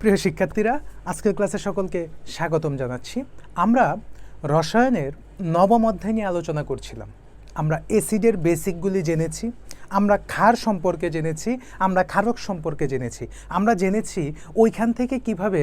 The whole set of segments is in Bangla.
প্রিয় শিক্ষার্থীরা, আজকের ক্লাসে সকলকে স্বাগতম জানাচ্ছি। আমরা রসায়নের নবম অধ্যায় নিয়ে আলোচনা করছিলাম। আমরা অ্যাসিডের বেসিকগুলি জেনেছি, আমরা ক্ষার সম্পর্কে জেনেছি, আমরা ক্ষারক সম্পর্কে জেনেছি। আমরা জেনেছি ওইখান থেকে কিভাবে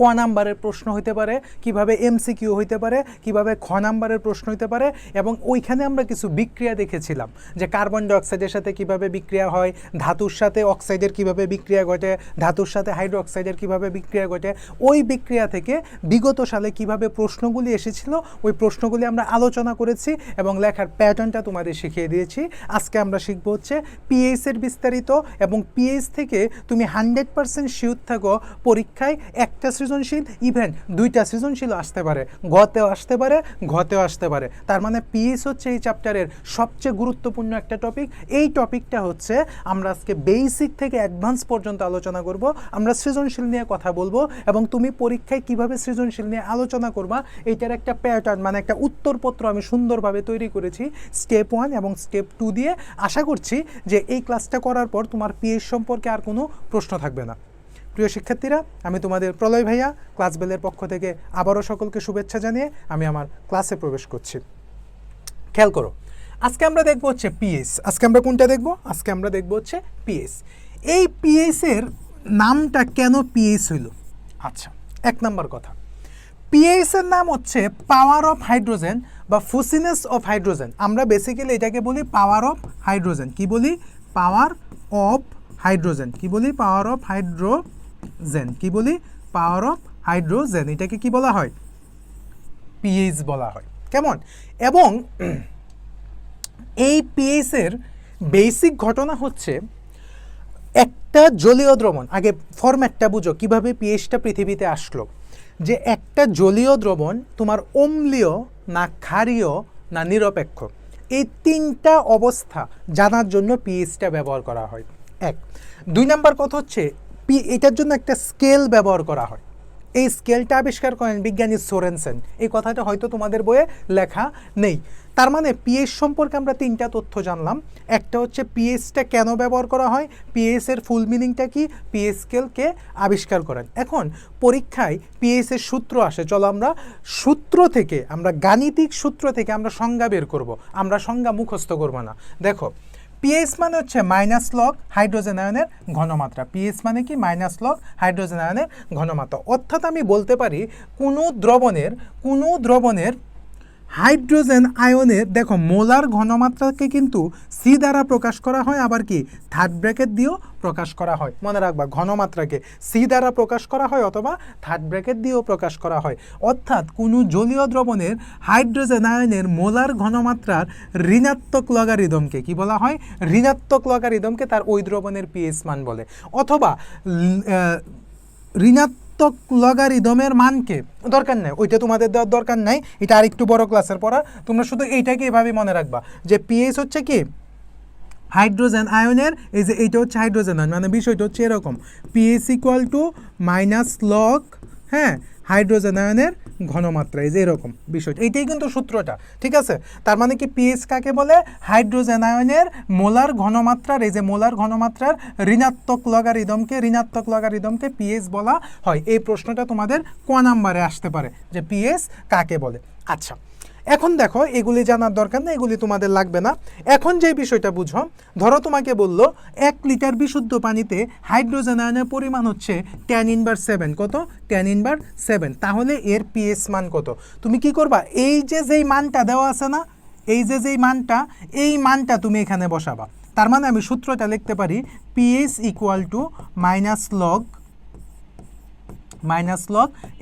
ক নাম্বারের প্রশ্ন হইতে পারে, কিভাবে এমসিকিউ হইতে পারে, কিভাবে খ নাম্বারের প্রশ্ন হইতে পারে, এবং ওইখানে আমরা কিছু বিক্রিয়া দেখেছিলাম যে কার্বন ডাইঅক্সাইডের সাথে কিভাবে বিক্রিয়া হয়, ধাতুর সাথে অক্সাইডের কিভাবে বিক্রিয়া ঘটে, ধাতুর সাথে হাইড্রোক্সাইডের কিভাবে বিক্রিয়া ঘটে। ওই বিক্রিয়া থেকে বিগত সালে কিভাবে প্রশ্নগুলি এসেছিল ওই প্রশ্নগুলি আমরা আলোচনা করেছি এবং লেখার প্যাটার্নটা তোমাদের শিখিয়ে দিয়েছি। আজকে আমরা শিখবো হচ্ছে পিএইচের বিস্তারিত, এবং পিএইচ থেকে তুমি 100% শিওর থাকো পরীক্ষায় একটা সৃজনশীল ইভেন দুইটা সৃজনশীল আসতে পারে, গতেও আসতে পারে, ঘতেও আসতে পারে। তার মানে পিএইচ হচ্ছে এই চ্যাপ্টারের সবচেয়ে গুরুত্বপূর্ণ একটা টপিক। এই টপিকটা হচ্ছে আমরা আজকে বেসিক থেকে অ্যাডভান্স পর্যন্ত আলোচনা করব। আমরা সৃজনশীল নিয়ে কথা বলবো এবং তুমি পরীক্ষায় কিভাবে সৃজনশীল নিয়ে আলোচনা করবা এইটার একটা প্যাটার্ন, মানে একটা উত্তরপত্র আমি সুন্দরভাবে তৈরি করেছি স্টেপ 1 এবং স্টেপ 2 দিয়ে। আশা করছি যে এই ক্লাসটা করার পর তোমার পিএইচ সম্পর্কে আর কোনো প্রশ্ন থাকবে না। প্রিয় শিক্ষার্থীরা, আমি তোমাদের প্রলয় ভাইয়া ক্লাস বেলের পক্ষ থেকে আবারও সকলকে শুভেচ্ছা জানিয়ে আমি আমার ক্লাসে প্রবেশ করছি। খেয়াল করো, আজকে আমরা দেখবো হচ্ছে পিএইচ। আজকে আমরা কোনটা দেখবো? আজকে আমরা দেখবো হচ্ছে পিএইচ। এই পিএইচের নামটা কেন পিএইচ হইল? আচ্ছা, এক নম্বর কথা, পিএইচের নাম হচ্ছে পাওয়ার অফ হাইড্রোজেন বা ফুসিনেস অফ হাইড্রোজেন। আমরা বেসিক্যালি এটাকে বলি পাওয়ার অফ হাইড্রোজেন। কি বলি? Power of hydrogen. কি বলি? Power of hydrogen. কি বলি? Power of hydrogen. এটাকে কি বলা হয়? পিএইচ বলা হয়। কেমন? এবং এই পিএইচের বেসিক ঘটনা হচ্ছে একটা জলীয় দ্রবণ, আগে ফরম্যাটটা বুঝো কিভাবে পিএইচটা পৃথিবীতে আসলো। যে একটা জলীয় দ্রবণ তোমার অম্লীয় না ক্ষারীয় না নিরপেক্ষ, এই তিনটা অবস্থা জানার জন্য পিএইচটা ব্যবহার করা হয়। এক। দুই নাম্বার কথা হচ্ছে এটার জন্য একটা স্কেল ব্যবহার করা হয়। এই স্কেলটা আবিষ্কার করেন বিজ্ঞানী সোরেনসেন। এই কথাটা হয়তো তোমাদের বইয়ে লেখা নেই। তার মানে পিএইচ সম্পর্কে আমরা তিনটা তথ্য জানলাম। একটা হচ্ছে পিএইচটা কেন ব্যবহার করা হয়, পিএইচের ফুল মিনিংটা কি, পিএইচ স্কেলকে আবিষ্কার করেন। এখন পরীক্ষায় পিএইচের সূত্র আসে, চলো আমরা সূত্র থেকে, আমরা গাণিতিক সূত্র থেকে আমরা সংজ্ঞা বের করব। আমরা সংজ্ঞা মুখস্থ করব না। দেখো, পিএইচ মানে হচ্ছে মাইনাস লগ হাইড্রোজেন আয়নের ঘনমাত্রা। পিএইচ মানে কি? মাইনাস লগ হাইড্রোজেন আয়নের ঘনমাত্রা। অর্থাৎ আমি বলতে পারি কোনো দ্রবণের হাইড্রোজেন আয়নের, দেখো, মোলার ঘনমাত্রাকে কিন্তু সি দ্বারা প্রকাশ করা হয়, আবার কি থার্ড ব্র্যাকেট দিয়েও প্রকাশ করা হয়। মনে রাখবা, ঘনমাত্রাকে সি দ্বারা প্রকাশ করা হয় অথবা থার্ড ব্র্যাকেট দিয়েও প্রকাশ করা হয়। অর্থাৎ কোনো জলীয় দ্রবণের হাইড্রোজেন আয়নের মোলার ঘনমাত্রার ঋণাত্মক লগারিদমকে কি বলা হয়? ঋণাত্মক লগারিদমকে তার ওই দ্রবণের পিএইচ মান বলে। অথবা ঋণাত্মক লগারিদমের মানকে, দরকার নেই ওইটা তোমাদের দেওয়ার দরকার নাই, এটা আরেকটু বড় ক্লাসের পড়া। তোমরা শুধু এইটাকে এভাবে মনে রাখবা যে পিএইচ হচ্ছে কি হাইড্রোজেন আয়নের, এই যে এইটা হচ্ছে হাইড্রোজেন আয়ন, মানে বিষয়টা হচ্ছে এরকম, pH equal to minus log, হ্যাঁ, হাইড্রোজেন আয়নের ঘনমাত্রা, এই যে এরকম বিষয়টা। এইটাই কিন্তু সূত্রটা, ঠিক আছে? তার মানে কি পিএইচ কাকে বলে? হাইড্রোজেন আয়নের মোলার ঘনমাত্রার, এই যে মোলার ঘনমাত্রার ঋণাত্মক লগারিদমকে পিএইচ বলা হয়। এই প্রশ্নটা তোমাদের ক নাম্বারে আসতে পারে যে পিএইচ কাকে বলে। আচ্ছা, এখন দেখো, এগুলি জানার দরকার নেই, এগুলি তোমাদের লাগবে না। এখন যে বিষয়টা বুঝো, ধরো তোমাকে বললো 1 লিটার বিশুদ্ধ পানিতে হাইড্রোজেন আয়নের পরিমাণ হচ্ছে 10⁻7। কত? 10⁻7। তাহলে এর পিএইচ মান কত? তুমি কি করবা? এই যেই মানটা দেওয়া আছে না, এই মানটা তুমি এখানে বসাবা। তার মানে আমি সূত্রটা লিখতে পারি pH equal to minus log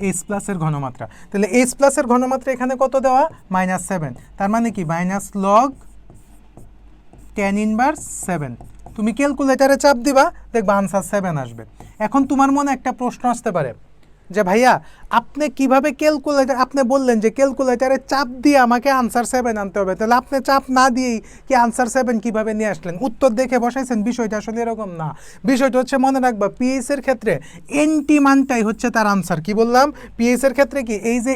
H প্লাসের ঘনমাত্রা। তাহলে এইচ প্লাসের ঘনমাত্রা এখানে কত দেওয়া? -7। তার মানে কি মাইনাস লগ 10⁻7। তুমি ক্যালকুলেটারে চাপ দিবা, দেখবা আনসার 7 আসবে। এখন তোমার মনে একটা প্রশ্ন আসতে পারে যে ভাইয়া আপনি কিভাবে ক্যালকুলেটার, আপনি বললেন যে ক্যালকুলেটারে চাপ দিয়ে আমাকে আনসার 7 আনতে হবে, তাহলে আপনি চাপ না দিয়েই কি আনসার 7 কিভাবে নিয়ে আসলেন? উত্তর দেখে বসাইছেন? বিষয়টা আসলে এরকম না। বিষয়টা হচ্ছে, মনে রাখবা, পিএইচ এর ক্ষেত্রে এনটি মানটাই হচ্ছে তার আনসার। কি বললাম? পিএইচ এর ক্ষেত্রে কি এই যে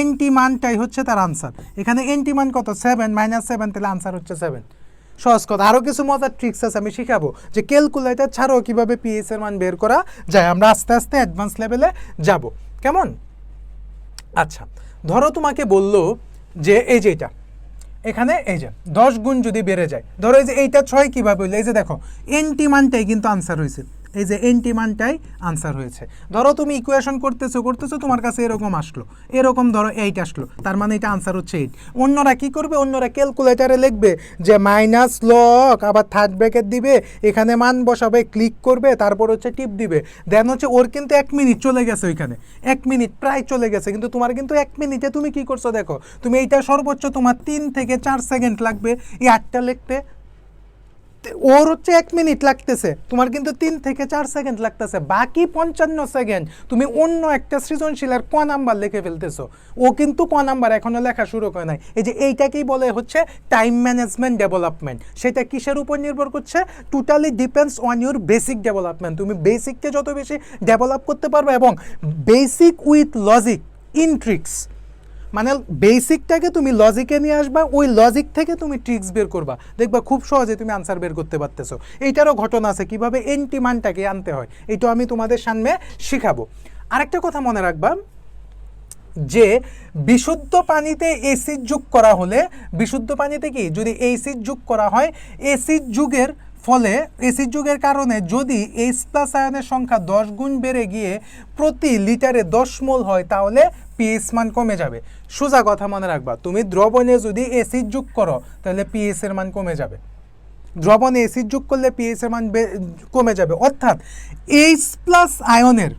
এনটি মানটাই হচ্ছে তার আনসার। এখানে এনটি মান কত? 7 -7, তাহলে আনসার হচ্ছে 7। সহজ কথা। আরও কিছু মজার ট্রিক্স আছে আমি শিখাবো, যে ক্যালকুলেটর ছাড়াও কীভাবে পিএইচ এর মান বের করা যায়। আমরা আস্তে আস্তে অ্যাডভান্স লেভেলে যাব, কেমন? আচ্ছা, ধরো তোমাকে বললো যে এই যে এটা এখানে এই যে 10 গুণ যদি বেড়ে যায়, ধরো এই যে এইটা 6 কীভাবে হইলো, এই যে দেখো এনটি মানটাই কিন্তু আনসার হয়েছে, এই যে এনটি মানটাই আনসার হয়েছে। ধরো তুমি ইকুয়েশন করতেছো তোমার কাছে এরকম আসলো, এরকম ধরো 8 আসলো, তার মানে এটা আনসার হচ্ছে 8। অন্যরা কি করবে, অন্যরা ক্যালকুলেটারে লিখবে যে মাইনাস লক, আবার থার্ড ব্র্যাকেট দিবে, এখানে মান বসাবে, ক্লিক করবে, তারপর হচ্ছে টিপ দিবে, দেন হচ্ছে ওর কিন্তু 1 মিনিট চলে গেছে, ওইখানে 1 মিনিট প্রায় চলে গেছে, কিন্তু তোমার কিন্তু 1 মিনিটে তুমি কি করছো দেখো, তুমি এইটা সর্বোচ্চ তোমার 3 থেকে 4 সেকেন্ড লাগবে এই 8টা লিখতে, ওর হচ্ছে 1 মিনিট লাগতেছে, তোমার কিন্তু 3 থেকে 4 সেকেন্ড লাগতেছে, বাকি 55 সেকেন্ড তুমি অন্য একটা সৃজনশীলের ক নাম্বার লিখে ফেলতেছো। ও কিন্তু ক নাম্বার এখনো লেখা শুরু করে নাই। এই যে এইটাকেই বলে হচ্ছে টাইম ম্যানেজমেন্ট ডেভেলপমেন্ট। সেটা কিসের উপর নির্ভর করছে? Totally depends on your basic development. তুমি বেসিককে যত বেশি ডেভেলপ করতে পারবে, এবং basic with logic in tricks, মানে বেসিকটাকে তুমি লজিকে নিয়ে আসবা, ওই লজিক থেকে তুমি ট্রিক্স বের করবা, দেখবা খুব সহজে তুমি আনসার বের করতে পারতেছো। এইটারও ঘটনা আছে কিভাবে এনটি মানটাকে আনতে হয়, এইটা আমি তোমাদের সামনে শিখাবো। আরেকটা কথা মনে রাখবা, যে বিশুদ্ধ পানিতে অ্যাসিড যোগ করা হলে, বিশুদ্ধ পানিতে কি যদি অ্যাসিড যোগ করা হয়, অ্যাসিড যুগের ফলে, অ্যাসিড যুগের কারণে যদি H+ আয়নের সংখ্যা 10 গুণ বেড়ে গিয়ে প্রতি লিটারে 10 মোল হয়, তাহলে পিএইচ মান কমে যাবে। সোজা কথা মনে রাখবা, তুমি দ্রবণে যদি অ্যাসিড যোগ করো তাহলে পিএইচ এর মান কমে যাবে। দ্রবণে অ্যাসিড যোগ করলে পিএইচ এর মান কমে যাবে, অর্থাৎ H+ আয়নের,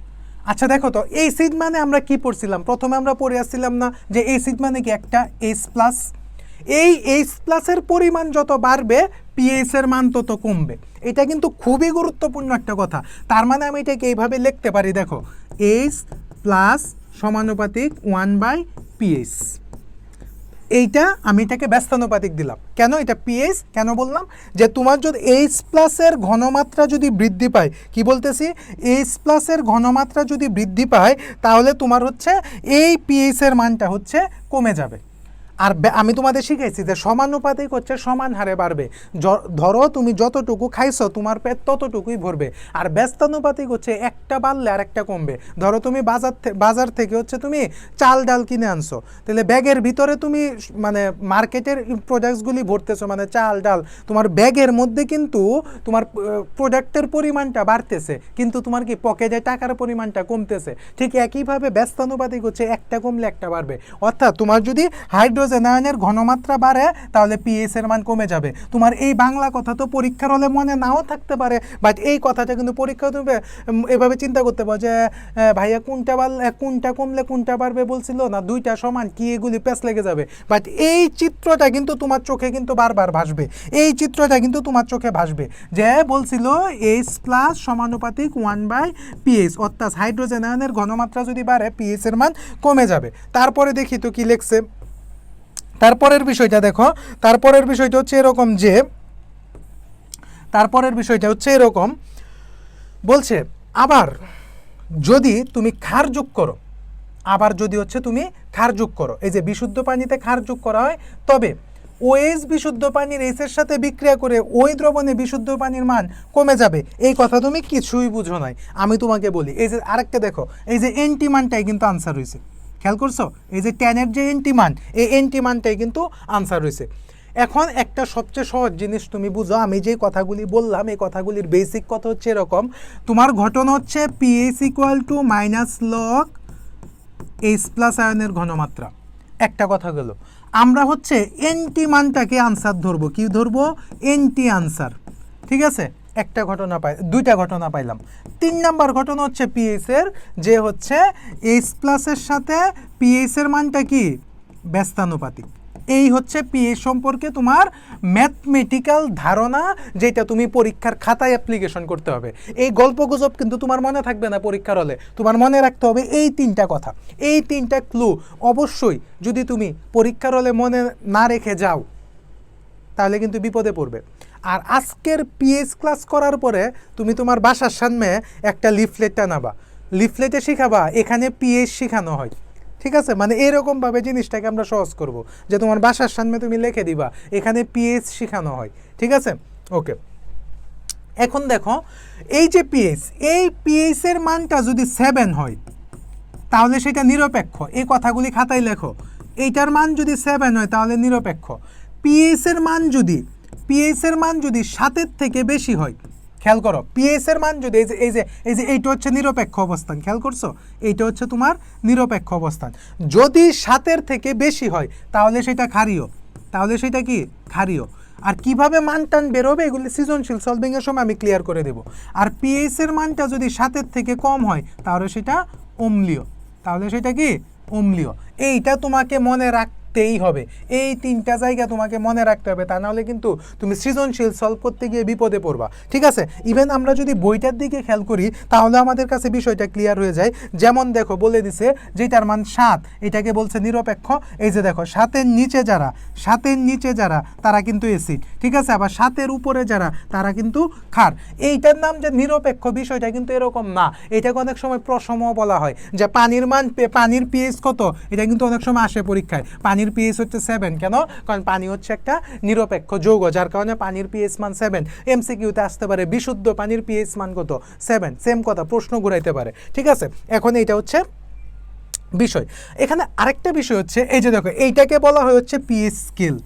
আচ্ছা দেখো তো অ্যাসিড মানে আমরা কি পড়ছিলাম, প্রথমে আমরা পড়ে আসছিলাম না যে অ্যাসিড মানে কি একটা H+, এই H+ এর পরিমাণ যত বাড়বে পিএইচ এর মান তত কমবে। এটা কিন্তু খুবই গুরুত্বপূর্ণ একটা কথা। তার মানে আমি এটাকে এইভাবে লিখতে পারি, দেখো H+ সমানুপাতিক 1/pH। এইটা আমি এটাকে ব্যস্তানুপাতিক দিলাম, কেন এটা পিএইচ কেন বললাম, যে তোমার যদি H+ এর ঘনমাত্রা যদি বৃদ্ধি পায়, কি বলতেছি, H+ এর ঘনমাত্রা যদি বৃদ্ধি পায়, তাহলে তোমার হচ্ছে এই পিএইচ এর মানটা হচ্ছে কমে যাবে। আর আমি তোমাদের শিখাইছি যে সমানুপাতিক হচ্ছে সমান হারে বাড়বে। ধরো তুমি যতটুকু খাইছো তোমার পেট ততটুকুই ভরবে। আর ব্যস্তানুপাতিক হচ্ছে একটা বাড়লে আর একটা কমবে। ধরো তুমি বাজার থেকে হচ্ছে তুমি চাল ডাল কিনে আনছো, তাহলে ব্যাগের ভিতরে তুমি মানে মার্কেটের প্রোডাক্টসগুলি ভরতেছো, মানে চাল ডাল, তোমার ব্যাগের মধ্যে কিন্তু তোমার প্রোডাক্টের পরিমাণটা বাড়তেছে, কিন্তু তোমার কি পকেটে টাকার পরিমাণটা কমতেছে। ঠিক একইভাবে ব্যস্তানুপাতিক হচ্ছে একটা কমলে একটা বাড়বে। অর্থাৎ তোমার যদি হাইড্রোজেন আয়নের ঘনমাত্রা বাড়ে তাহলে পিএইচ এর মান কমে যাবে। তোমার এই বাংলা কথা তো পরীক্ষার হলে মনে নাও থাকতে পারে, বাট এই কথাটা কিন্তু পরীক্ষা তুমি এভাবে চিন্তা করতে পারো যে ভাইয়া কোনটা কমলে কোনটা বাড়বে বলছিল না, দুইটা সমান কি, এগুলি প্যাচ লেগে যাবে। বাট এই চিত্রটা কিন্তু তোমার চোখে কিন্তু বারবার ভাসবে, এই চিত্রটা কিন্তু তোমার চোখে ভাসবে যে বলছিল H+ সমানুপাতিক 1/pH, অর্থাৎ হাইড্রোজেন আয়নের ঘনমাত্রা যদি বাড়ে পিএইচ এর মান কমে যাবে। তারপরে দেখি তো কি লিখছে, তারপরের বিষয়টা দেখো, তারপরের বিষয়টা হচ্ছে এরকম, যে তারপরের বিষয়টা হচ্ছে এরকম বলছে, আবার যদি তুমি ক্ষার যোগ করো, আবার যদি হচ্ছে তুমি ক্ষার যোগ করো, এই যে বিশুদ্ধ পানিতে ক্ষার যোগ করা হয়, তবে OH বিশুদ্ধ পানির H এর সাথে বিক্রিয়া করে ওই দ্রবণে বিশুদ্ধ পানির মান কমে যাবে। এই কথা তুমি কিছুই বুঝো নাই, আমি তোমাকে বলি। এই যে আরেকটা দেখো, এই যে এনটি মানটাই কিন্তু আনসার হয়েছে, খেয়াল করছো, এই যে ট্যানের যে এনটি মান, এই এনটি মানটাই কিন্তু আনসার হয়েছে। এখন একটা সবচেয়ে সহজ জিনিস তুমি বুঝো, আমি যে কথাগুলি বললাম এই কথাগুলির বেসিক কথা হচ্ছে এরকম, তোমার ঘটনা হচ্ছে পিএইচ = log H+ আয়নের ঘনমাত্রা। একটা কথা গেল, আমরা হচ্ছে এনটি মানটাকে আনসার ধরবো, কি ধরবো, এনটি আনসার, ঠিক আছে। একটা ঘটনা দুইটা ঘটনা পাইলাম। 3 নাম্বার ঘটনা হচ্ছে পিএইচ এর, যে হচ্ছে H+ এর সাথে পিএইচ এর মানটা কি ব্যস্তানুপাতিক। এই হচ্ছে পিএইচ সম্পর্কে তোমার ম্যাথমেটিক্যাল ধারণা, যেটা তুমি পরীক্ষার খাতায় অ্যাপ্লিকেশন করতে হবে। এই গল্পগুজব কিন্তু তোমার মনে থাকবে না পরীক্ষার হলে, তোমার মনে রাখতে হবে এই 3টা কথা, এই 3টা ক্লু অবশ্যই যদি তুমি পরীক্ষার হলে মনে না রেখে যাও তাহলে কিন্তু বিপদে পড়বে। আর আজকের পিএইচ ক্লাস করার পরে তুমি তোমার বাসার সামনে একটা লিফলেট টানাবা, লিফলেটে শিখাবা এখানে পিএইচ শেখানো হয়, ঠিক আছে, মানে এরকমভাবে জিনিসটাকে আমরা সহজ করব যে তোমার বাসার সামনে তুমি লিখে দিবা এখানে পিএইচ শেখানো হয়। ঠিক আছে, ওকে। এখন দেখো এই যে পিএইচ, এই পিএইচ এর মানটা যদি 7 হয় তাহলে সেটা নিরপেক্ষ। এই কথাগুলি খাতায় লেখো, এইটার মান যদি 7 হয় তাহলে নিরপেক্ষ। পিএইচ এর মান যদি 7-এর থেকে বেশি হয়, খেয়াল করো, পিএইচ এর মান যদি এইটা হচ্ছে নিরপেক্ষ অবস্থান, খেয়াল করছো, এইটা হচ্ছে তোমার নিরপেক্ষ অবস্থান। যদি 7-এর থেকে বেশি হয় তাহলে সেটা ক্ষারীয়, তাহলে সেটা কি ক্ষারীয়। আর কিভাবে মানটান বেরোবে এগুলি সৃজনশীল সলভিংয়ের সময় আমি ক্লিয়ার করে দেব। আর পিএইচ এর মানটা যদি 7-এর থেকে কম হয় তাহলে সেটা অম্লীয়, তাহলে সেটা কি অম্লীয়। এইটা তোমাকে মনে রাখতেই হবে, এই 3টা জায়গা তোমাকে মনে রাখতে হবে, তা নাহলে কিন্তু তুমি সৃজনশীল সলভ করতে গিয়ে বিপদে পড়বা। ঠিক আছে, ইভেন আমরা যদি বইটার দিকে খেয়াল করি তাহলে আমাদের কাছে বিষয়টা ক্লিয়ার হয়ে যায়। যেমন দেখো বলে দিছে যেটার মান 7, এটাকে বলছে নিরপেক্ষ। এই যে দেখো 7-এর নিচে যারা তারা কিন্তু অ্যাসিড, ঠিক আছে, আবার 7-এর উপরে যারা তারা কিন্তু ক্ষার। এইটার নাম যে নিরপেক্ষ, বিষয়টা কিন্তু এরকম না। এটাকে অনেক সময় প্রসম বলা হয়, যে পানির পিএইচ কত, এটা কিন্তু অনেক সময় আসে পরীক্ষায়, পানির পিএইচ হচ্ছে 7। কেন? কারণ পানি হচ্ছে একটা নিরপেক্ষ যৌগ, যার কারণে পানির পিএইচ মান 7। এমসিকিউতে আসতে পারে বিশুদ্ধ পানির পিএইচ মান কত, 7, সেম কথা, প্রশ্ন ঘুরাইতে পারে। ঠিক আছে, এখন এইটা হচ্ছে বিষয়। এখানে আরেকটা বিষয় হচ্ছে এই যে দেখো এইটাকে বলা হয় হচ্ছে পিএইচ স্কেল,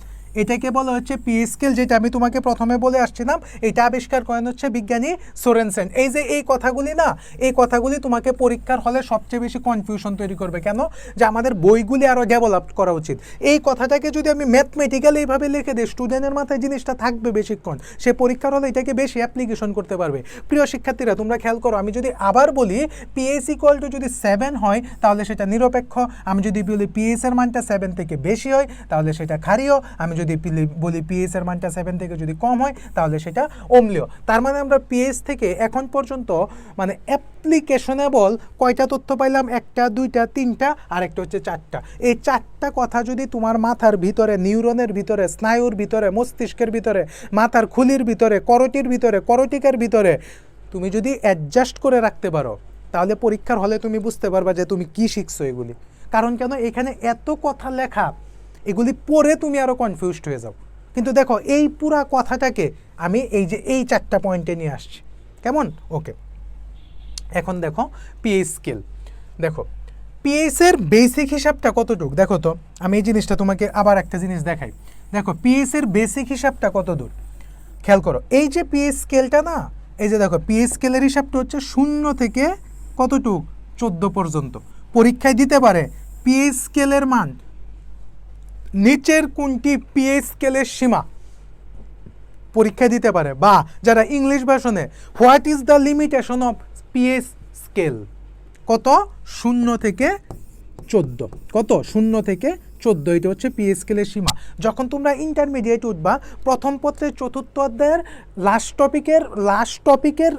এটাকে বলা হচ্ছে পিএইচ স্কেল, যেটা আমি তোমাকে প্রথমে বলে আসছিলাম। এটা আবিষ্কার করেন হচ্ছে বিজ্ঞানী সোরেনসেন। এই যে এই কথাগুলি না, এই কথাগুলি তোমাকে পরীক্ষার হলে সবচেয়ে বেশি কনফিউশন তৈরি করবে। কেন? যে আমাদের বইগুলি আরও ডেভেলপ করা উচিত। এই কথাটাকে যদি আমি ম্যাথমেটিক্যালি এইভাবে লিখে দিই, স্টুডেন্টের মাথায় জিনিসটা থাকবে বেশিক্ষণ, সে পরীক্ষার হলে এটাকে বেশি অ্যাপ্লিকেশন করতে পারবে। প্রিয় শিক্ষার্থীরা, তোমরা খেয়াল করো, আমি যদি আবার বলি পিএইচ ইকুয়াল টু যদি 7 হয় তাহলে সেটা নিরপেক্ষ। আমি যদি বলি পিএইচ এর মানটা 7 থেকে বেশি হয় তাহলে সেটা ক্ষারীয়। আমি যদি বলি পিএইচ এর মানটা 7 থেকে যদি কম হয় তাহলে সেটা অম্লীয়। তার মানে আমরা পিএইচ থেকে এখন পর্যন্ত মানে অ্যাপ্লিকেশনেবল কয়টা তথ্য পাইলাম? 1টা 2টা 3টা আর একটা হচ্ছে 4টা। এই 4টা কথা যদি তোমার মাথার ভিতরে, নিউরনের ভিতরে, স্নায়ুর ভিতরে, মস্তিষ্কের ভিতরে, মাথার খুলির ভিতরে, করটির ভিতরে, করটিকার ভিতরে তুমি যদি অ্যাডজাস্ট করে রাখতে পারো তাহলে পরীক্ষার হলে তুমি বুঝতে পারবা যে তুমি কি শিখছো এগুলি। কারণ কেন? এখানে এত কথা লেখা, এগুলি পড়ে তুমি আরও কনফিউজড হয়ে যাও। কিন্তু দেখো এই পুরা কথাটাকে আমি এই 4টা পয়েন্টে নিয়ে আসছি। কেমন? ওকে, এখন দেখো পিএইচ স্কেল। দেখো পিএইচের বেসিক হিসাবটা কতটুকু দেখো তো। আমি এই জিনিসটা তোমাকে আবার একটা জিনিস দেখাই। দেখো পিএইচের বেসিক হিসাবটা কত দূর, খেয়াল করো। এই যে পিএইচ স্কেলটা না, এই যে দেখো পিএইচ স্কেলের হিসাবটা হচ্ছে 0 থেকে কতটুক 14 পর্যন্ত। পরীক্ষায় দিতে পারে পিএইচ স্কেলের মান নিচের কোনটি পিএইচ স্কেলের সীমা, পরীক্ষায় দিতে পারে। বা যারা ইংলিশ ভার্সনে what is the limitation of pH scale, কত? 0 থেকে 14। কত? 0 থেকে 14, এটা হচ্ছে পিএইচ স্কেলের সীমা। যখন তোমরা ইন্টারমিডিয়েট উঠবা, প্রথম পত্রের 4র্থ অধ্যায়ের লাস্ট টপিকের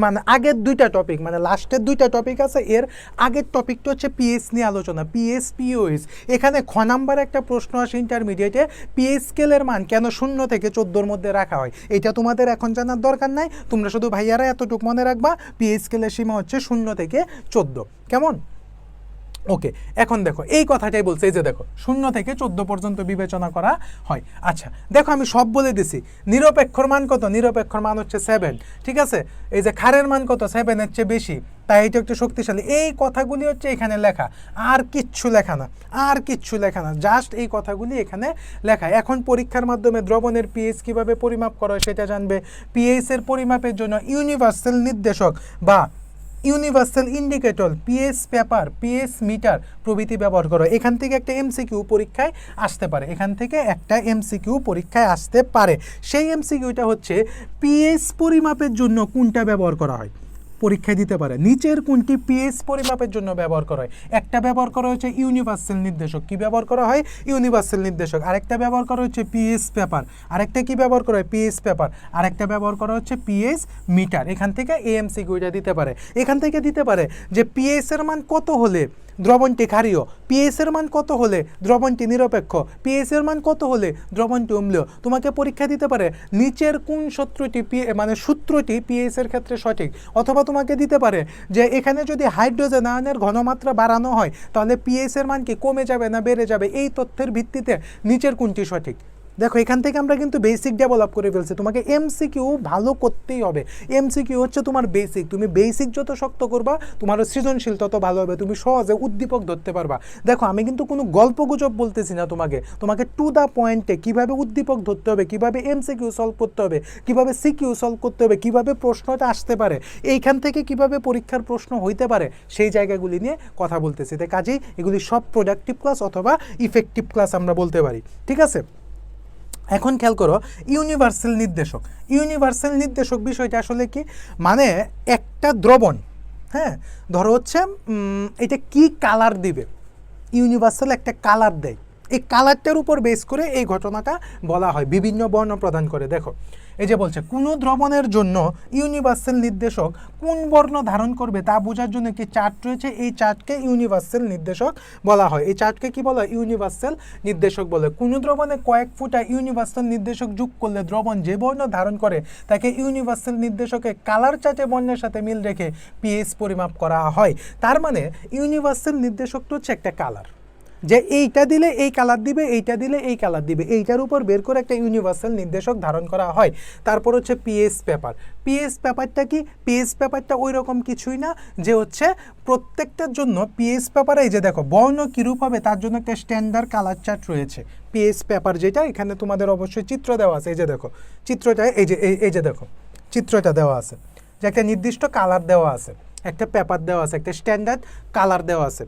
মানে আগের 2টা টপিক, মানে লাস্টের 2টা টপিক আছে, এর আগের টপিকটা হচ্ছে পিএইচ নিয়ে আলোচনা, পিএইচ পিওএইচ। এখানে খ নাম্বার একটা প্রশ্ন আসে ইন্টারমিডিয়েটে, পিএইচ স্কেলের মান কেন 0 থেকে 14-র মধ্যে রাখা হয়। এটা তোমাদের এখন জানার দরকার নাই, তোমরা শুধু ভাইয়ারা এতটুকু মনে রাখবা, পিএইচ স্কেলের সীমা হচ্ছে 0 থেকে 14। কেমন? ওকে, এখন দেখো এই কথাটাই বলছে, এই যে দেখো 0 থেকে 14 পর্যন্ত বিবেচনা করা হয়। আচ্ছা দেখো আমি সব বলে দিছি। নিরপেক্ষর মান কত? নিরপেক্ষর মান হচ্ছে 7, ঠিক আছে। এই যে ক্ষারের মান কত? 7-এর চেয়ে বেশি, তাই এটা একটু শক্তিশালী। এই কথাগুলি হচ্ছে এখানে লেখা, আর কিচ্ছু লেখা না, জাস্ট এই কথাগুলি এখানে লেখা। এখন পরীক্ষার মাধ্যমে দ্রবণের পিএইচ কীভাবে পরিমাপ করা হয় সেটা জানবে। পিএইচের পরিমাপের জন্য ইউনিভার্সাল নির্দেশক বা universal indicator, pH paper, pH metre প্রভৃতি ব্যবহার করো। এখান থেকে একটা এমসিকিউ পরীক্ষায় আসতে পারে, সেই এমসিকিউটা হচ্ছে পিএইচ পরিমাপের জন্য কোনটা ব্যবহার করা হয়, পরীক্ষায় দিতে পারে। নিচের কোনটি পিএইচ পরিমাপের জন্য ব্যবহার করা হয়? একটা ব্যবহার করা হচ্ছে ইউনিভার্সাল নির্দেশক। কি ব্যবহার করা হয়? ইউনিভার্সাল নির্দেশক। আরেকটা ব্যবহার করা হচ্ছে পিএইচ পেপার। আরেকটা কি ব্যবহার করা হয়? PH paper. আরেকটা ব্যবহার করা হচ্ছে পিএইচ মিটার। এখান থেকে এএমসিকিউটা দিতে পারে। এখান থেকে দিতে পারে যে পিএইচ এর মান কত হলে দ্রবণটি ক্ষারীয়, পিএইচ এর মান কত হলে দ্রবণটি নিরপেক্ষ, পিএইচ এর মান কত হলে দ্রবণটি অম্লীয়। তোমাকে পরীক্ষা দিতে পারে নিচের কোন সূত্রটি পিএইচ এর ক্ষেত্রে সঠিক, অথবা তোমাকে দিতে পারে যে এখানে যদি হাইড্রোজেন আয়নের ঘনমাত্রা বাড়ানো হয় তাহলে পিএইচ এর মান কি কমে যাবে না বেড়ে যাবে, এই তথ্যের ভিত্তিতে নিচের কোনটি সঠিক। দেখো এখান থেকে আমরা কিন্তু বেসিক ডেভেলপ করে ফেলছি, তোমাকে এমসিকিউ ভালো করতেই হবে। এমসিকিউ হচ্ছে তোমার বেসিক, তুমি বেসিক যত শক্ত করবা তোমার সৃজনশীল তত ভালো হবে, তুমি সহজে উদ্দীপক ধরতে পারবা। দেখো আমি কিন্তু কোনো গল্পগুজব বলতেছি না, তোমাকে টু দ্য পয়েন্টে কীভাবে উদ্দীপক ধরতে হবে, কীভাবে এমসিকিউ সলভ করতে হবে, কীভাবে সিকিউ সলভ করতে হবে, কীভাবে প্রশ্নটা আসতে পারে, এইখান থেকে কীভাবে পরীক্ষার প্রশ্ন হইতে পারে সেই জায়গাগুলি নিয়ে কথা বলতেছি। তাই কাজেই এগুলি সব প্রোডাক্টিভ ক্লাস অথবা ইফেক্টিভ ক্লাস আমরা বলতে পারি, ঠিক আছে। এখন খেয়াল করো ইউনিভার্সাল নির্দেশক। ইউনিভার্সাল নির্দেশক বিষয়টা আসলে কি, মানে একটা দ্রবণ, হ্যাঁ ধরো হচ্ছে এটা কি কালার দিবে, ইউনিভার্সাল একটা কালার দেয়, এই কালারটার উপর বেস করে এই ঘটনাটা বলা হয়, বিভিন্ন বর্ণ প্রদান করে। দেখো এই যে বলছে কোনো দ্রবণের জন্য ইউনিভার্সাল নির্দেশক কোন বর্ণ ধারণ করবে তা বোঝার জন্য একটি চার্ট রয়েছে, এই চার্টকে ইউনিভার্সাল নির্দেশক বলা হয়। এই চার্টকে কি বলা হয়, ইউনিভার্সাল নির্দেশক বলে। কোনো দ্রবণে কয়েক ফুটা ইউনিভার্সাল নির্দেশক যোগ করলে দ্রবণ যে বর্ণ ধারণ করে তাকে ইউনিভার্সাল নির্দেশকে কালার চার্টে বর্ণের সাথে মিল রেখে পিএইচ পরিমাপ করা হয়। তার মানে ইউনিভার্সাল নির্দেশকটা হচ্ছে একটা কালার, যে এইটা দিলে এই কালার দিবে, এইটা দিলে এই কালার দিবে, এইটার উপর বের করে একটা ইউনিভার্সাল নির্দেশক ধারণ করা হয়। তারপর হচ্ছে পিএইচ পেপার। পিএইচ পেপারটা কি, পিএইচ পেপারটা ওই রকম কিছুই না যে হচ্ছে প্রত্যেকটার জন্য পিএইচ পেপারে এই যে দেখো বর্ণ কীরূপ হবে তার জন্য একটা স্ট্যান্ডার্ড কালার চার্ট রয়েছে। পিএইচ পেপার যেটা, এখানে তোমাদের অবশ্যই চিত্র দেওয়া আছে, এই যে দেখো চিত্রটা, এই যে দেখো চিত্রটা দেওয়া আছে, যে একটা নির্দিষ্ট কালার দেওয়া আছে, একটা পেপার দেওয়া আছে, একটা স্ট্যান্ডার্ড কালার দেওয়া আছে।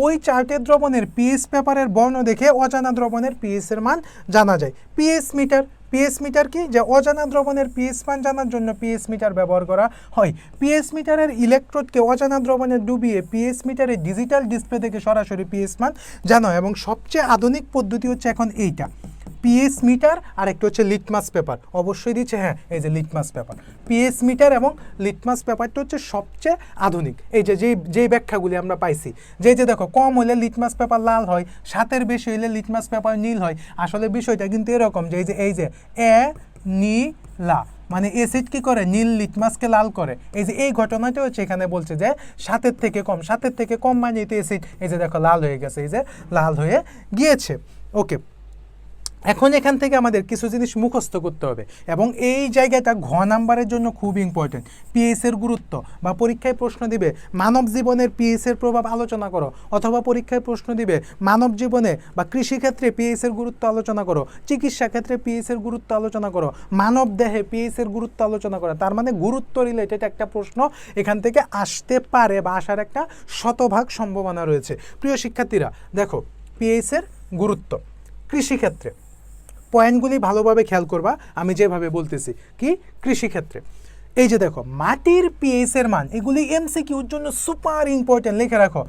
ওই চার্টের দ্রবণের পিএইচ পেপারের বর্ণ দেখে অজানা দ্রবণের পিএইচ এর মান জানা যায়। পিএইচ মিটার, পিএইচ মিটার কি, যে অজানা দ্রবণের পিএইচ মান জানার জন্য পিএইচ মিটার ব্যবহার করা হয়। পিএইচ মিটারের ইলেকট্রোডকে অজানা দ্রবণে ডুবিয়ে পিএইচ মিটারের ডিজিটাল ডিসপ্লে থেকে সরাসরি পিএইচ মান জানা হয়। এবং সবচেয়ে আধুনিক পদ্ধতি হচ্ছে এখন এইটা, পিএইচ মিটার আর একটা হচ্ছে লিটমাস পেপার, অবশ্যই দিচ্ছে, হ্যাঁ এই যে লিটমাস পেপার। পিএইচ মিটার এবং লিটমাস পেপারটা হচ্ছে সবচেয়ে আধুনিক। এই যে যেই ব্যাখ্যাগুলি আমরা পাইছি, যে দেখো কম হলে লিটমাস পেপার লাল হয়, 7-এর বেশি হলে লিটমাস পেপার নীল হয়। আসলে বিষয়টা কিন্তু এরকম যে এই যে নীলা মানে অ্যাসিড কি করে, নীল লিটমাসকে লাল করে। এই যে এই ঘটনাটা হচ্ছে এখানে বলছে যে 7-এর থেকে কম মানে তো অ্যাসিড, এই যে দেখো লাল হয়ে গেছে, এই যে লাল হয়ে গিয়েছে। ওকে, এখন এখান থেকে আমাদের কিছু জিনিস মুখস্থ করতে হবে এবং এই জায়গাটা ঘ নাম্বারের জন্য খুব ইম্পর্টেন্ট। পিএইচ এর গুরুত্ব, বা পরীক্ষায় প্রশ্ন দিবে মানব জীবনের পিএইচ এর প্রভাব আলোচনা করো, অথবা পরীক্ষায় প্রশ্ন দিবে মানব জীবনে বা কৃষিক্ষেত্রে পিএইচ এর গুরুত্ব আলোচনা করো, চিকিৎসা ক্ষেত্রে পিএইচ এর গুরুত্ব আলোচনা করো, মানব দেহে পিএইচ এর গুরুত্ব আলোচনা করো। তার মানে গুরুত্ব রিলেটেড একটা প্রশ্ন এখান থেকে আসতে পারে বা আসার একটা শতভাগ সম্ভাবনা রয়েছে। প্রিয় শিক্ষার্থীরা দেখো পিএইচ এর গুরুত্ব কৃষিক্ষেত্রে, পয়েন্টগুলি ভালোভাবে খেয়াল করবা আমি যেভাবে বলতেছি। কি, কৃষিক্ষেত্রে এই যে দেখো মাটির পিএইচ এর মান, এগুলি এমসিকিউর জন্য সুপার ইম্পর্টেন্ট, লিখে রাখো।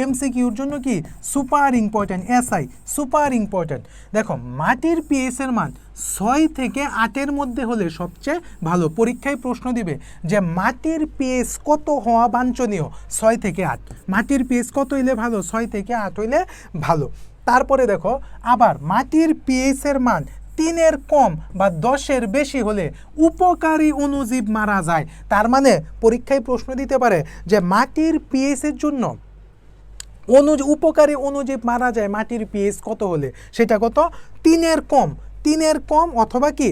এমসিকিউর জন্য কি super important, SI super important. দেখো মাটির পিএইচ এর মান 6 থেকে 8-এর মধ্যে হলে সবচেয়ে ভালো। পরীক্ষায় প্রশ্ন দিবে যে মাটির পিএইচ কত হওয়া বাঞ্ছনীয়, 6 থেকে 8। মাটির পিএইচ কত হইলে ভালো, 6 থেকে 8 হইলে ভালো। তারপরে দেখো আবার মাটির পিএইচ এর মান 3-এর কম বা 10-এর বেশি হলে উপকারী অণুজীব মারা যায়। তার মানে পরীক্ষায় প্রশ্ন দিতে পারে যে মাটির পিএইচ এর জন্য উপকারী অণুজীব মারা যায় মাটির পিএইচ কত হলে, সেটা কত, 3-এর কম অথবা কি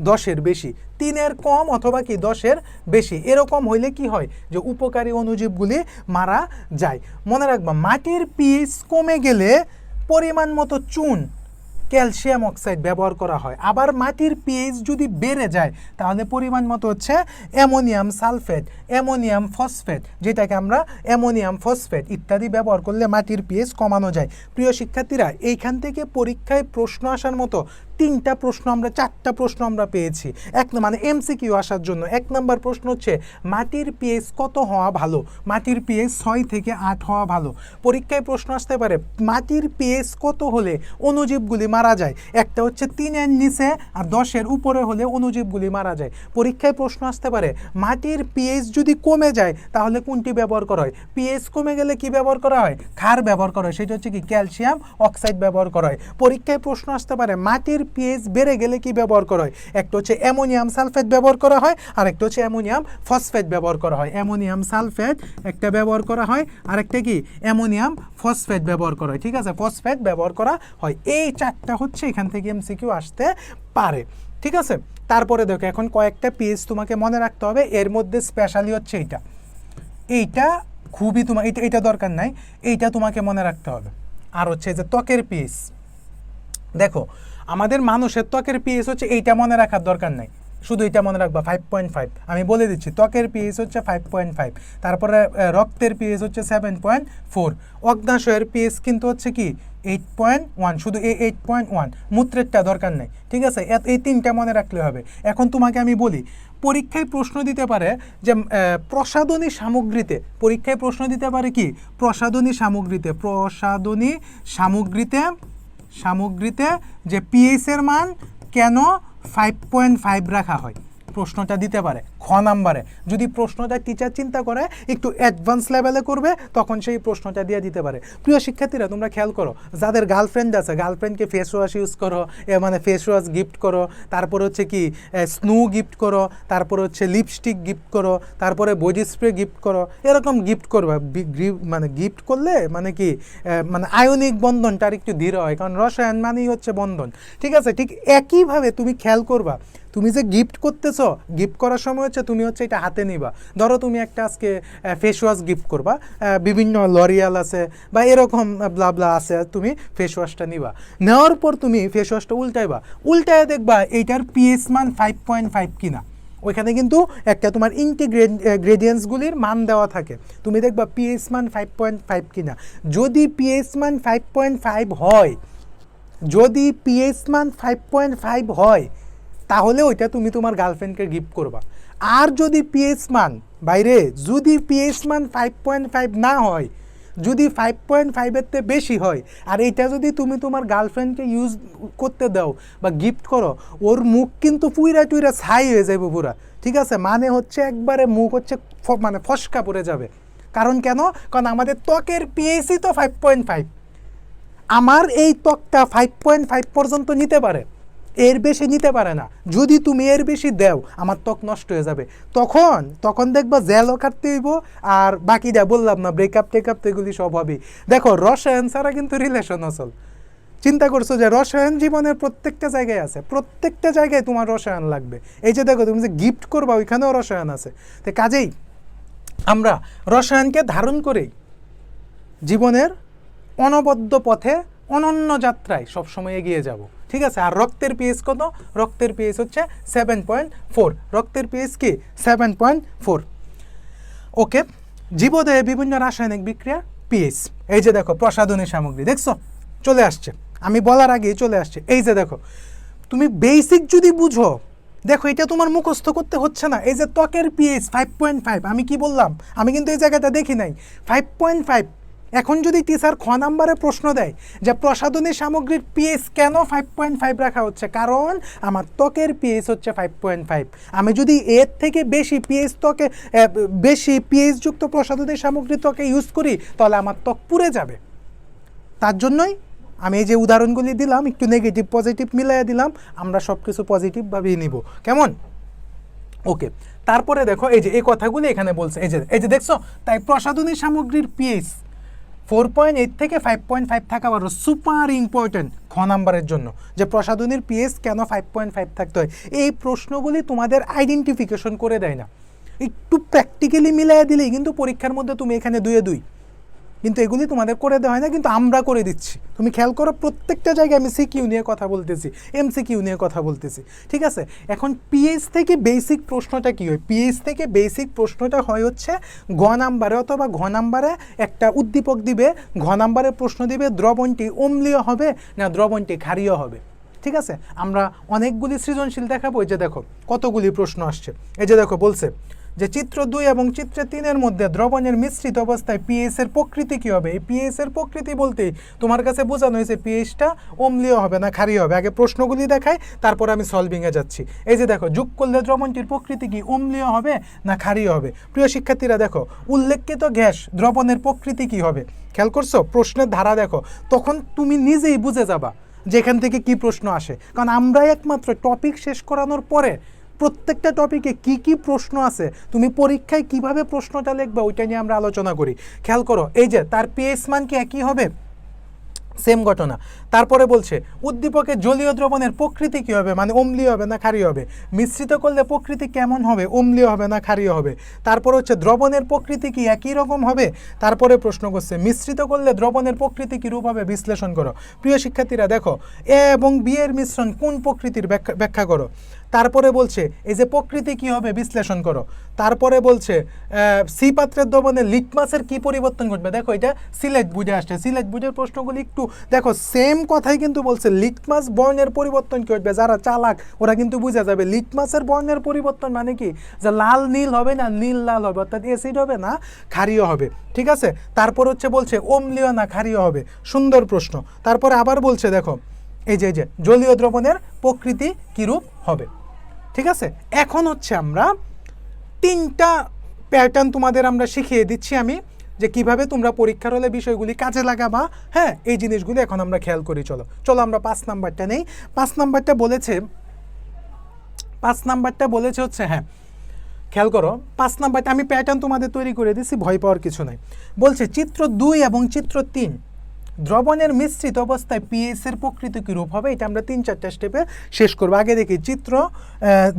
10-এর বেশি, 3-এর কম অথবা কি 10-এর বেশি, এরকম হইলে কি হয় যে উপকারী অণুজীবগুলি মারা যায়। মনে রাখবা মাটির পিএইচ কমে গেলে পরিমাণ মতো চুন, ক্যালসিয়াম অক্সাইড ব্যবহার করা হয়। আবার মাটির পিএইচ যদি বেড়ে যায় তাহলে পরিমাণ মতো হচ্ছে অ্যামোনিয়াম সালফেট, অ্যামোনিয়াম ফসফেট, যেটাকে আমরা অ্যামোনিয়াম ফসফেট ইত্যাদি ব্যবহার করলে মাটির পিএইচ কমানো যায়। প্রিয় শিক্ষার্থীরা এইখান থেকে পরীক্ষায় প্রশ্ন আসার মতো 3টা প্রশ্ন আমরা 4টা প্রশ্ন আমরা পেয়েছি। মানে এমসিকিউ আসার জন্য 1 নম্বর প্রশ্ন হচ্ছে মাটির পিএইচ কত হওয়া ভালো, মাটির পিএইচ 6 থেকে 8 হওয়া ভালো। পরীক্ষায় প্রশ্ন আসতে পারে মাটির পিএইচ কত হলে অণুজীবগুলি মারা যায়, একটা হচ্ছে 3-এর নিচে আর 10-এর উপরে হলে অণুজীবগুলি মারা যায়। পরীক্ষায় প্রশ্ন আসতে পারে মাটির পিএইচ যদি কমে যায় তাহলে কোনটি ব্যবহার করা হয়, পিএইচ কমে গেলে কি ব্যবহার করা হয়, ক্ষার ব্যবহার করা হয়, সেটা হচ্ছে কি ক্যালসিয়াম অক্সাইড ব্যবহার করা হয়। পরীক্ষায় প্রশ্ন আসতে পারে মাটির পিএইচ বেড়ে গেলে কি ব্যবহার করা হয়? একটা হচ্ছে অ্যামোনিয়াম সালফেট ব্যবহার করা হয়, আর একটা হচ্ছে অ্যামোনিয়াম ফসফেট ব্যবহার করা হয়। অ্যামোনিয়াম সালফেট একটা ব্যবহার করা হয়, আর একটা কি অ্যামোনিয়াম ফসফেট ব্যবহার করা হয়। ঠিক আছে, ফসফেট ব্যবহার করা হয়। এই চারটা হচ্ছে এখান থেকে এমসিকিউ আসতে পারে। ঠিক আছে, তারপরে দেখো এখন কয়েকটা পিএইচ তোমাকে মনে রাখতে হবে। এর মধ্যে স্পেশালি হচ্ছে এইটা খুবই তোমার এটা দরকার নাই, এইটা তোমাকে মনে রাখতে হবে। আর হচ্ছে যে ত্বকের পিএইচ, দেখো আমাদের মানুষের ত্বকের পিএইচ হচ্ছে এইটা মনে রাখার দরকার নাই, শুধু এটা মনে রাখবা 5.5। আমি বলে দিচ্ছি, ত্বকের পিএইচ হচ্ছে 5.5, তারপরে রক্তের পিএইচ হচ্ছে 7.4, অগ্নাশয়ের পিএইচ কিন্তু হচ্ছে কি 8.1, শুধু এই 8.1, মূত্রেরটা দরকার নেই। ঠিক আছে, এই তিনটা মনে রাখলে হবে। এখন তোমাকে আমি বলি, পরীক্ষায় প্রশ্ন দিতে পারে যে প্রসাধনী সামগ্রীতে, পরীক্ষায় প্রশ্ন দিতে পারে কি প্রসাধনী সামগ্রীতে যে পিএইচের মান কেন 5.5 রাখা হয়, প্রশ্নটা দিতে পারে খ নাম্বারে। যদি প্রশ্নটা টিচার চিন্তা করে একটু অ্যাডভান্স লেভেলে করবে, তখন সেই প্রশ্নটা দিয়ে দিতে পারে। প্রিয় শিক্ষার্থীরা, তোমরা খেয়াল করো, যাদের গার্লফ্রেন্ড আছে, গার্লফ্রেন্ডকে ফেস ওয়াশ ইউজ করো, মানে ফেস ওয়াশ গিফট করো, তারপরে হচ্ছে কি স্নো গিফট করো, তারপরে হচ্ছে লিপস্টিক গিফট করো, তারপরে বডি স্প্রে গিফট করো, এরকম গিফট করবা। মানে গিফট করলে মানে কি মানে আয়নিক বন্ধনটা আর একটু দৃঢ় হয়, কারণ রসায়ন মানেই হচ্ছে বন্ধন। ঠিক আছে, ঠিক একইভাবে তুমি খেয়াল করবা, তুমি যে গিফট করতেছো, গিফট করার সময় হচ্ছে তুমি হচ্ছে এটা হাতে নিবা। ধরো তুমি একটা আজকে ফেস ওয়াশ গিফট করবা, বিভিন্ন লরিয়াল আছে বা এরকম ব্লা আছে, তুমি ফেস ওয়াশটা নিবা। নেওয়ার পর তুমি ফেস ওয়াশটা উল্টাইবা, উল্টায় দেখবা এইটার পিএইচ মান 5.5 কিনা। ওইখানে কিন্তু একটা তোমার গ্রেডিয়েন্টসগুলির মান দেওয়া থাকে, তুমি দেখবা পিএইচ মান 5.5 কিনা। যদি পিএইচ মান 5.5 হয়, যদি পিএইচ মান 5.5 হয়, তাহলে ওইটা তুমি তোমার গার্লফ্রেন্ডকে গিফট করবা। আর যদি পিএইচ মান যদি পিএইচ মান 5.5 না হয়, যদি 5.5-এর থেকে বেশি হয়, আর এটা যদি তুমি তোমার গার্লফ্রেন্ডকে ইউজ করতে দাও বা গিফট করো, ওর মুখ কিন্তু পুইরা টুইরা ছাই হয়ে যাবে পুরা। ঠিক আছে, মানে হচ্ছে একবারে মুখ হচ্ছে মানে ফসকা পড়ে যাবে। কারণ কেন? কারণ আমাদের ত্বকের পিএইচই তো 5.5। আমার এই ত্বকটা 5.5 পর্যন্ত নিতে পারে, এর বেশি নিতে পারে না। যদি তুমি এর বেশি দাও, আমার ত্বক নষ্ট হয়ে যাবে। তখন দেখবা জেলও কাটতে হইব, আর বাকি যা বললাম না, ব্রেকআপ টেকআপ তো এগুলি সব হবে। দেখো, রসায়ন ছাড়া কিন্তু রিলেশন আসল। চিন্তা করছো যে রসায়ন জীবনের প্রত্যেকটা জায়গায় আছে, প্রত্যেকটা জায়গায় তোমার রসায়ন লাগবে। এই যে দেখো, তুমি যে গিফট করবা, ওইখানেও রসায়ন আছে। তো কাজেই আমরা রসায়নকে ধারণ করেই জীবনের অনবদ্য পথে, অনন্য যাত্রায় সবসময় এগিয়ে যাব। ঠিক আছে, আর রক্তের পিএইচ কত? রক্তের পিএইচ হচ্ছে 7.4। রক্তের পিএইচ কি 7.4। ওকে, জীবদেহে বিভিন্ন রাসায়নিক বিক্রিয়া পিএইচ। এই যে দেখো, প্রসাধনী সামগ্রী দেখছো চলে আসছে, আমি বলার আগেই চলে আসছে। এই যে দেখো, তুমি বেসিক যদি বুঝো, দেখো এটা তোমার মুখস্থ করতে হচ্ছে না। এই যে ত্বকের পিএইচ 5.5, আমি কি বললাম? আমি কিন্তু এই জায়গাটা দেখি নাই, 5.5। এখন যদি টিচার খ নাম্বারে প্রশ্ন দেয় যে প্রসাধনী সামগ্রীর পিএইচ কেন 5.5 রাখা হচ্ছে, কারণ আমার ত্বকের পিএইচ হচ্ছে 5.5। আমি যদি এর থেকে বেশি পিএইচ যুক্ত প্রসাধনী সামগ্রী ত্বকে ইউজ করি, তাহলে আমার ত্বক পুড়ে যাবে। তার জন্যই আমি এই যে উদাহরণগুলি দিলাম, একটু নেগেটিভ পজিটিভ মিলাইয়া দিলাম, আমরা সব কিছু পজিটিভভাবেই নিব। কেমন? ওকে, তারপরে দেখো, এই যে এই কথাগুলি এখানে বলছে, এই যে দেখছো, তাই প্রসাধনী সামগ্রীর পিএইচ 4.8 থেকে 5.5 থাকা বড় সুপার ইম্পর্টেন্ট খ নাম্বারের জন্য, যে প্রসাধনীর পিএইচ কেন 5.5 থাকতে হয়। এই প্রশ্নগুলি তোমাদের আইডেন্টিফিকেশন করে দেয় না, একটু প্র্যাকটিক্যালি মিলাই দিলেই কিন্তু পরীক্ষার মধ্যে তুমি এখানে 2-2, কিন্তু এগুলি তোমাদের করে দেওয়া হয় না, কিন্তু আমরা করে দিচ্ছি। তুমি খেয়াল করো, প্রত্যেকটা জায়গায় আমি সিকিউ নিয়ে কথা বলতেছি, এমসিকিউ নিয়ে কথা বলতেছি। ঠিক আছে, এখন পিএইচ থেকে বেসিক প্রশ্নটা কী হয়? পিএইচ থেকে বেসিক প্রশ্নটা হয় হচ্ছে ঘ নাম্বারে, অথবা ঘ নাম্বারে একটা উদ্দীপক দিবে, ঘ নাম্বারে প্রশ্ন দিবে দ্রবণটি অম্লীয় হবে না দ্রবণটি ক্ষারীয় হবে। ঠিক আছে, আমরা অনেকগুলি সৃজনশীল দেখাবো। এই যে দেখো কতগুলি প্রশ্ন আসছে। এই যে দেখো বলছে যে চিত্র 2 এবং চিত্র 3-এর মধ্যে দ্রবণের মিশ্রিত অবস্থায় পিএইচ এর প্রকৃতি কী হবে? এই পিএইচ এর প্রকৃতি বলতে তোমার কাছে বোঝানো হয়েছে পিএইচটা অম্লীয় হবে না ক্ষারীয় হবে। আগে প্রশ্নগুলি দেখাই, তারপর আমি সলভিংয়ে যাচ্ছি। এই যে দেখো, যোগ করলে দ্রবণটির প্রকৃতি কি অম্লীয় হবে না ক্ষারীয় হবে? প্রিয় শিক্ষার্থীরা দেখো, উল্লেখিত গ্যাস দ্রবণের প্রকৃতি কি হবে? খেয়াল করছো? প্রশ্নের ধারা দেখো, তখন তুমি নিজেই বুঝে যাবা যেখান থেকে কি প্রশ্ন আসে, কারণ আমরা একমাত্র টপিক শেষ করানোর পরে প্রত্যেকটা টপিকে কি কি প্রশ্ন আছে, তুমি পরীক্ষায় কিভাবে প্রশ্নটা লিখবে ওইটা নিয়ে আমরা আলোচনা করি। খেয়াল করো, এই যে তার পিএইচ মান কি একই হবে, সেম ঘটনা। তারপরে বলছে উদ্দীপকের জলীয় দ্রবণের প্রকৃতি কী হবে, মানে অম্লীয় হবে না ক্ষারীয় হবে, মিশ্রিত করলে প্রকৃতি কেমন হবে, অম্লীয় হবে না ক্ষারীয় হবে। তারপর হচ্ছে দ্রবণের প্রকৃতি কি একই রকম হবে। তারপরে প্রশ্ন করছে মিশ্রিত করলে দ্রবণের প্রকৃতি কী রূপ হবে বিশ্লেষণ করো। প্রিয় শিক্ষার্থীরা দেখো, এ এবং বি এর মিশ্রণ কোন প্রকৃতির ব্যাখ্যা করো। তারপরে বলছে এই যে প্রকৃতি কি হবে বিশ্লেষণ করো। তারপরে বলছে সি পাত্রের দ্রবণে লিটমাসের কি পরিবর্তন ঘটবে। দেখো এটা সিলেট বুঝে আসছে, সিলেট বুঝের প্রশ্নগুলি একটু দেখো সেম কথাই কিন্তু বলছে, লিটমাস বর্ণের পরিবর্তন কি ঘটবে। যারা চালাক ওরা কিন্তু বুঝে যাবে লিটমাসের বর্ণের পরিবর্তন মানে কি, যে লাল নীল হবে না নীল লাল হবে, অর্থাৎ অ্যাসিড হবে না ক্ষারীয় হবে, ঠিক আছে। তারপর হচ্ছে বলছে অম্লীয় না ক্ষারীয় হবে, সুন্দর প্রশ্ন। তারপরে আবার বলছে দেখো এই যে জলীয় দ্রবণের প্রকৃতি কিরূপ হবে, ঠিক আছে। এখন হচ্ছে আমরা 3টা প্যাটার্ন তোমাদের আমরা শিখিয়ে দিচ্ছি আমি, যে কিভাবে তোমরা পরীক্ষার হলে বিষয়গুলি কাজে লাগাবা। হ্যাঁ, এই জিনিসগুলি এখন আমরা খেয়াল করি। চলো আমরা 5 নাম্বারটা নেই। 5 নাম্বারটা বলেছে হচ্ছে, হ্যাঁ খেয়াল করো, 5 নাম্বারটা আমি প্যাটার্ন তোমাদের তৈরি করে দিচ্ছি, ভয় পাওয়ার কিছু নাই। বলছে চিত্র 2 এবং চিত্র 3 দ্রবণের মিশ্রিত অবস্থায় পিএইচ এর প্রকৃতি কী রূপ হবে, এটা আমরা 3-4টা স্টেপে শেষ করবো। আগে দেখি চিত্র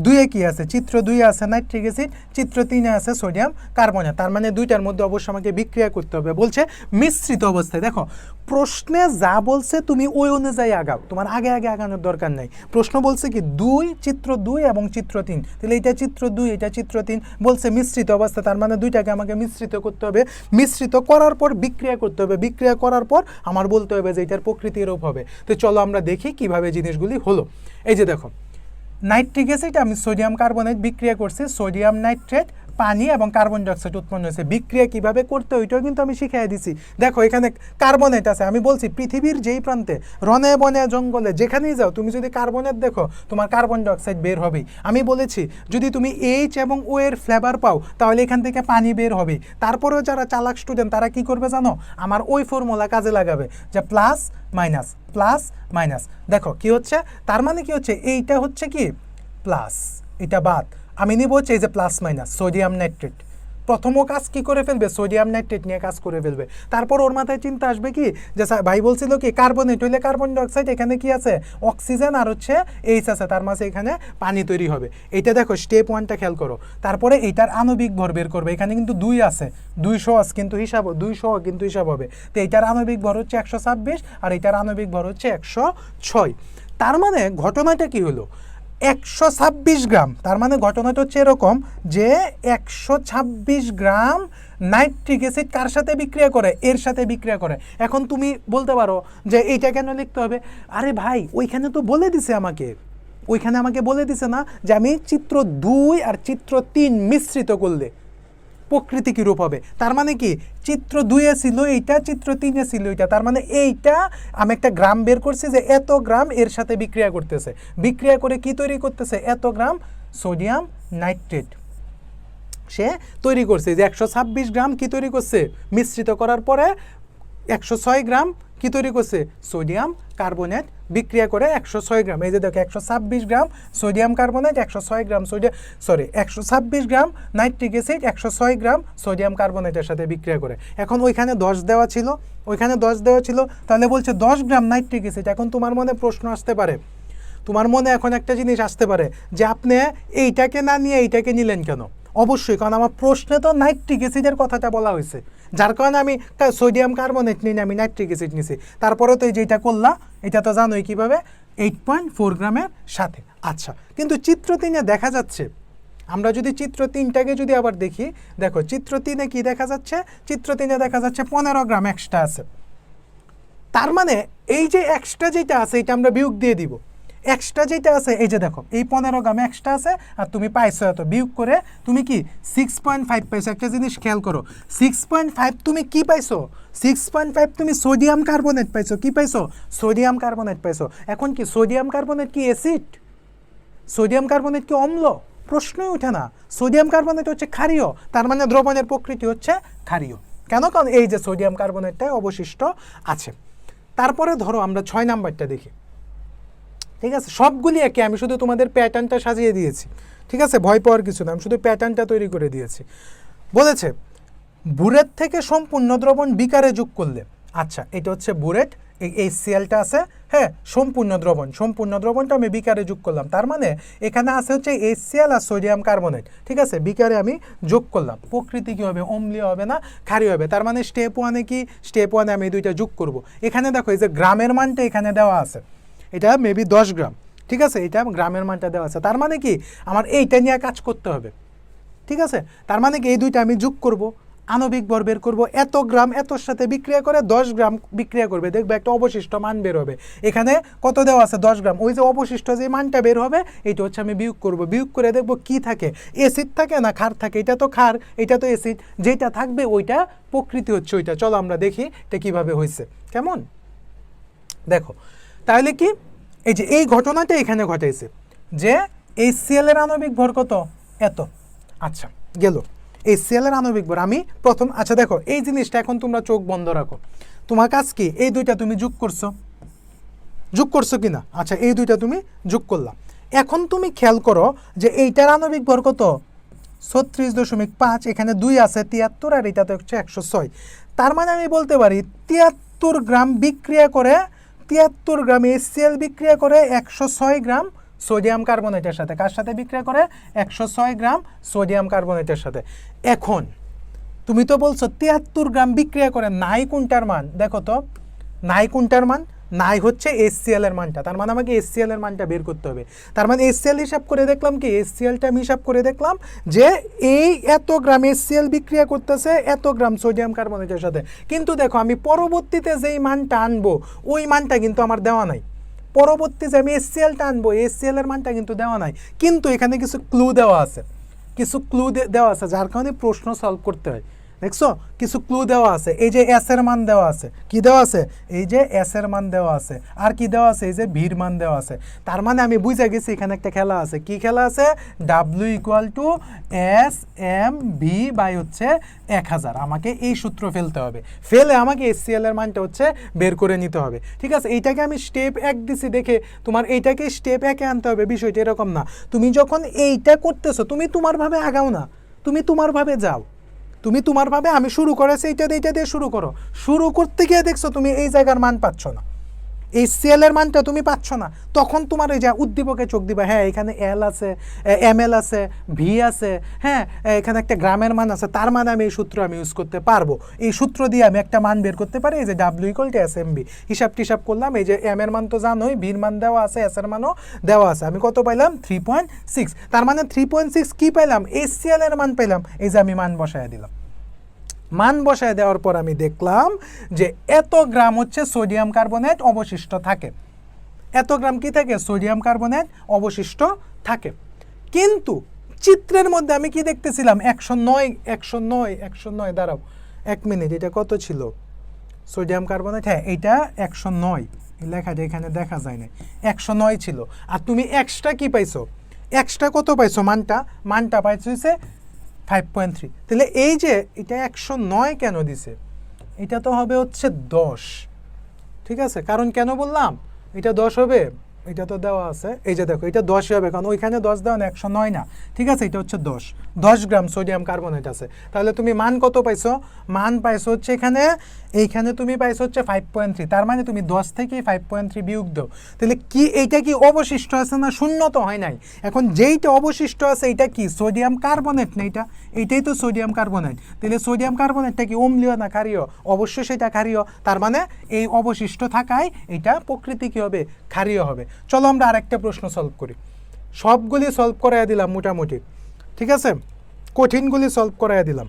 2-এ কি আছে। চিত্র 2-এ আছে নাইট্রিক অ্যাসিড, চিত্র 3-এ আছে সোডিয়াম কার্বনেট। তার মানে দুইটার মধ্যে অবশ্যই আমাকে বিক্রিয়া করতে হবে। বলছে মিশ্রিত অবস্থায়, দেখো প্রশ্নে যা বলছে তুমি ওই অনুযায়ী আগাও, তোমার আগে আগানোর দরকার নাই। প্রশ্ন বলছে কি চিত্র 2 এবং চিত্র 3, তাহলে এটা চিত্র 2 এটা চিত্র 3, বলছে মিশ্রিত অবস্থা, তার মানে দুইটাকে আমাকে মিশ্রিত করতে হবে। মিশ্রিত করার পর বিক্রিয়া করতে হবে, বিক্রিয়া করার পর আমার বলতে হবে যে এটার প্রকৃতি রূপ হবে। তো চলো আমরা দেখি কিভাবে জিনিসগুলি হলো। এই যে দেখো নাইট্রিক অ্যাসিড আমি সোডিয়াম কার্বনেট বিক্রিয়া করছি, সোডিয়াম নাইট্রেট পানি এবং কার্বন ডাইঅক্সাইড উৎপন্ন হয়েছে। বিক্রিয়া কিভাবে করতে ওইটাও কিন্তু আমি শিখিয়ে দিছি। দেখো এখানে কার্বনেট আছে, আমি বলছি পৃথিবীর যেই প্রান্তে রনে বনে জঙ্গলে যেখানেই যাও তুমি যদি কার্বনেট দেখো তোমার কার্বন ডাইঅক্সাইড বের হবেই। আমি বলেছি যদি তুমি এইচ এবং ও এর ফ্লেভার পাও তাহলে এখান থেকে পানি বের হবে। তারপরেও যারা চালাক স্টুডেন্ট তারা কি করবে জানো, আমার ওই ফর্মুলা কাজে লাগাবে, যে প্লাস মাইনাস। দেখো কি হচ্ছে, তার মানে কি হচ্ছে এইটা হচ্ছে কি প্লাস, এটা বাদ, আমি নিব হচ্ছে এই যে প্লাস মাইনাস সোডিয়াম নাইট্রেট। প্রথম কাজ কি করে ফেলবে, সোডিয়াম নাইট্রেট নিয়ে কাজ করে ফেলবে। তারপর ওর মাথায় চিন্তা আসবে কি, যে ভাই বলছিল কি কার্বনেট হইলে কার্বন ডাইঅক্সাইড, এখানে কি আছে অক্সিজেন আর হচ্ছে এইচ আছে, তার মাঝে এখানে পানি তৈরি হবে। এটা দেখো স্টেপ 1টা খেয়াল করো। তারপরে এইটার আণবিক ভর বের করবে, এখানে কিন্তু 2 আছে, 200 কিন্তু হিসাব হবে। তো এইটার আণবিক ভর হচ্ছে 126 আর এইটার আণবিক ভর হচ্ছে 106। তার মানে ঘটনাটা কি হলো, 126 গ্রাম। তার মানে ঘটনাটা হচ্ছে এরকম যে 126 গ্রাম নাইট্রিক অ্যাসিড কার সাথে বিক্রিয়া করে, এর সাথে বিক্রিয়া করে। এখন তুমি বলতে পারো যে এইটা কেন লিখতে হবে, আরে ভাই ওইখানে তো বলে দিছে আমাকে, বলে দিছে না যে আমি চিত্র 2 আর চিত্র 3 মিশ্রিত করলে প্রকৃতি কী রূপ হবে। তার মানে কি চিত্র 2-এ ছিল এইটা, চিত্র 3-এ ছিল এইটা, তার মানে এইটা আমি একটা গ্রাম বের করছি যে এত গ্রাম এর সাথে বিক্রিয়া করতেছে, বিক্রিয়া করে কি তৈরি করতেছে, এত গ্রাম সোডিয়াম নাইট্রেট সে তৈরি করছে। যে 126 গ্রাম কি তৈরি করছে, মিশ্রিত করার পরে 106 গ্রাম কি তৈরি করছে, সোডিয়াম কার্বনেট বিক্রিয়া করে 106 গ্রাম। এই যে দেখো 126 গ্রাম সোডিয়াম কার্বনেট, 106 গ্রাম 126 গ্রাম নাইট্রিক অ্যাসিড 106 গ্রাম সোডিয়াম কার্বনেটের সাথে বিক্রিয়া করে। এখন ওইখানে 10 দেওয়া ছিল, তাহলে বলছে 10 গ্রাম নাইট্রিক অ্যাসিড। এখন তোমার মনে প্রশ্ন আসতে পারে, এখন একটা জিনিস আসতে পারে যে আপনি এইটাকে না নিয়ে এইটাকে নিলেন কেন। অবশ্যই, কারণ আমার প্রশ্নে তো নাইট্রিক অ্যাসিডের কথাটা বলা হয়েছে, যার কারণে আমি সোডিয়াম কার্বনেট নিই, আমি নাইট্রিক অ্যাসিড নিছি। তারপরে তো এই যেটা করলাম এটা তো জানোই কীভাবে, 8.4 গ্রামের সাথে। আচ্ছা, কিন্তু চিত্র 3-এ দেখা যাচ্ছে, আমরা যদি চিত্র 3টাকে যদি আবার দেখি, দেখো চিত্র 3-এ কি দেখা যাচ্ছে, চিত্র 3-এ দেখা যাচ্ছে 15 গ্রাম এক্সট্রা আছে। তার মানে এই যে এক্সট্রা যেটা আছে এটা আমরা বিয়োগ দিয়ে দিব। এক্সট্রা যেটা আছে এই যে দেখো এই 15 গ্রাম এক্সট্রা আছে আর তুমি পাইছো এত, বিয়োগ করে তুমি কি 6.5 পাইছো। একটা জিনিস খেয়াল করো, 6.5 তুমি কি পাইছো, 6.5 তুমি সোডিয়াম কার্বনেট পাইছো। কি পাইছো, সোডিয়াম কার্বনেট পাইছো। এখন কি সোডিয়াম কার্বনেট কি অ্যাসিড, সোডিয়াম কার্বনেট কি অম্ল, প্রশ্নই ওঠে না। সোডিয়াম কার্বনেট হচ্ছে ক্ষারীয়, তার মানে দ্রবণের প্রকৃতি হচ্ছে ক্ষারীয়। কেন, কারণ এই যে সোডিয়াম কার্বনেটটাই অবশিষ্ট আছে। তারপরে ধরো আমরা 6 নাম্বারটা দেখি। ঠিক আছে, সবগুলি একই, আমি শুধু তোমাদের প্যাটার্নটা সাজিয়ে দিয়েছি। ঠিক আছে, ভয় পাওয়ার কিছু না, আমি শুধু প্যাটার্নটা তৈরি করে দিয়েছি। বলেছে বুরেট থেকে সম্পূর্ণ দ্রবণ বিকারে যোগ করলে, আচ্ছা এটা হচ্ছে বুরেট, এই HCl-টা আছে, হ্যাঁ সম্পূর্ণ দ্রবণটা আমি বিকারে যোগ করলাম, তার মানে এখানে আছে হচ্ছে HCl আর সোডিয়াম কার্বনেট। ঠিক আছে, বিকারে আমি যোগ করলাম, প্রকৃতি কী হবে, অম্লীয় হবে না ক্ষারীয় হবে। তার মানে স্টেপ ওয়ানে আমি দুইটা যোগ করব। এখানে দেখো এই যে গ্রামের মানটা এখানে দেওয়া আছে, এটা মেবি 10 গ্রাম। ঠিক আছে, এটা গ্রামের মানটা দেওয়া আছে, তার মানে কি আমার এইটা নিয়ে কাজ করতে হবে। ঠিক আছে, তার মানে কি এই দুইটা আমি যোগ করব, আণবিক ভর বের করব, এত গ্রাম এতর সাথে বিক্রিয়া করে 10 গ্রাম বিক্রিয়া করবে, দেখবে একটা অবশিষ্ট মান বের হবে। এখানে কত দেওয়া আছে, 10 গ্রাম, ওই যে অবশিষ্ট যে মানটা বের হবে এইটা হচ্ছে আমি বিয়োগ করব, বিয়োগ করে দেখব কি থাকে, অ্যাসিড থাকে না ক্ষার থাকে, এটা তো ক্ষার এটা তো অ্যাসিড, যেটা থাকবে ওইটা প্রকৃতি হচ্ছে ওইটা। চলো আমরা দেখি এটা কীভাবে হয়েছে। কেমন দেখো, তাহলে কি এই যে এই ঘটনাটা এখানে ঘটাইছে যে HCl এর আণবিক ভর কত, এত। আচ্ছা গেল HCl এর আণবিক ভর আমি প্রথম, আচ্ছা দেখো এই জিনিসটা এখন তোমরা চোখ বন্ধ রাখো, তোমার কাজ কি, এই দুইটা তুমি যোগ করছো কি না, আচ্ছা এই দুইটা তুমি যোগ করলাম। এখন তুমি খেয়াল করো যে এইটার আণবিক ভর কত, 36.5, এখানে 2 আছে 73 আর এটাতে হচ্ছে 106। তার মানে আমি বলতে পারি 73 গ্রাম বিক্রিয়া করে, 73 গ্রাম HCl বিক্রিয়া করে 106 গ্রাম সোডিয়াম কার্বনেটের সাথে। কার সাথে বিক্রিয়া করে, 106 গ্রাম সোডিয়াম কার্বনেটের সাথে। এখন তুমি তো বলছো 73 গ্রাম বিক্রিয়া করে, নাই কোনটার মান, দেখো তো নাই কোনটার মান, নাই হচ্ছে HCl এর মানটা, তার মানে আমাকে HCl এর মানটা বের করতে হবে। তার মানে HCl হিসাব করে দেখলাম কি, HClটা আমি হিসাব করে দেখলাম যে এই এত গ্রাম HCl বিক্রিয়া করতেছে এত গ্রাম সোডিয়াম কার্বনেটের সাথে। কিন্তু দেখো আমি পরবর্তীতে যেই মানটা আনবো ওই মানটা কিন্তু আমার দেওয়া নাই, পরবর্তী যে আমি HClটা আনবো HCl এর মানটা কিন্তু দেওয়া নাই, কিন্তু এখানে কিছু ক্লু দেওয়া আছে, দেওয়া আছে যার কারণে প্রশ্ন সলভ করতে হয়। দেখছো কিছু ক্লু দেওয়া আছে, এই যে S এর মান দেওয়া আছে, কি দেওয়া আছে, এই যে S এর মান দেওয়া আছে, আর কি দেওয়া আছে, এই যে V এর মান দেওয়া আছে। তার মানে আমি বুঝে গেছি এখানে একটা খেলা আছে, কি খেলা আছে, W = SMV বাই হচ্ছে 1000। আমাকে এই সূত্র ফেলতে হবে, ফেলে আমাকে HCl এর মানটা হচ্ছে বের করে নিতে হবে। ঠিক আছে, এইটাকে আমি স্টেপ 1 দিছি দেখে তোমার এইটাকে স্টেপ 1-এ আনতে হবে, বিষয়টা এরকম না। তুমি যখন এইটা করতেছো তুমি তোমার ভাবে আগাও না, তুমি তোমার ভাবে যাও, তুমি তোমার ভাবে, আমি শুরু করেছি এইটা দিয়ে শুরু করো, শুরু করতে গিয়ে দেখছো তুমি এই জায়গার মান পাচ্ছ না, HCl এর মানটা তুমি পাচ্ছ না, তখন তোমার এই যে উদ্দীপকে চোখ দিবা, হ্যাঁ এখানে L আছে, ML আছে, V আছে, হ্যাঁ এখানে একটা গ্রামের মান আছে, তার মানে আমি এই সূত্র আমি ইউজ করতে পারবো, এই সূত্র দিয়ে আমি একটা মান বের করতে পারি, এই যে W = SMV। হিসাব করলাম, এই যে M এর মান তো জানোই, V এর মান দেওয়া আছে, S এর মানও দেওয়া আছে, আমি কত পাইলাম 3.6। তার মানে 3.6 কি পাইলাম, HCl এর মান পাইলাম, এই যে আমি মান বসায় দিলাম। মান বসায় দেওয়ার পর আমি দেখলাম যে এত গ্রাম হচ্ছে সোডিয়াম কার্বনেট অবশিষ্ট থাকে, এত গ্রাম কি থাকে, সোডিয়াম কার্বনেট অবশিষ্ট থাকে। কিন্তু চিত্রের মধ্যে আমি কি দেখতেছিলাম, 109 দাঁড়াও 1 মিনিট, এটা কত ছিল সোডিয়াম কার্বনেট, হ্যাঁ এটা 109, লেখাটা এখানে দেখা যায় না, 109 ছিল। আর তুমি এক্সট্রা কি পাইছো, এক্সট্রা কত পাইছো, মানটা পাইছো হচ্ছে 5.3। তাহলে এই যে এটা 109 কেন দিছে, এটা তো হবে হচ্ছে 10। ঠিক আছে, কারণ কেন বললাম এটা 10 হবে, এটা তো দেওয়া আছে, এই যে দেখো এটা 10 হবে, কারণ ওইখানে 10 দেওয়া না, 109 না। ঠিক আছে, এটা হচ্ছে 10 গ্রাম সোডিয়াম কার্বনেট আছে। তাহলে তুমি মান কত পাইছো, মান পাইছো হচ্ছে এইখানে তুমি পাইছো হচ্ছে 5.3। তার মানে তুমি 10 থেকে 5.3 বিয়োগ দাও, তাহলে কি এইটা কি অবশিষ্ট আছে না, শূন্য তো হয় নাই। এখন যেইটা অবশিষ্ট আছে এটা কি সোডিয়াম কার্বনেট না, এইটাই তো সোডিয়াম কার্বনেট। তাহলে সোডিয়াম কার্বনেটটা কি অম্লীয় না ক্ষারীয়, অবশ্যই সেটা ক্ষারীয়। তার মানে এই অবশিষ্ট থাকায় এটা প্রকৃতি কি হবে, ক্ষারীয় হবে। চলো আমরা আরেকটা প্রশ্ন সলভ করি, সবগুলি সলভ করাইয়া দিলাম মোটামুটি, ঠিক আছে, কঠিনগুলি সলভ করাইয়া দিলাম।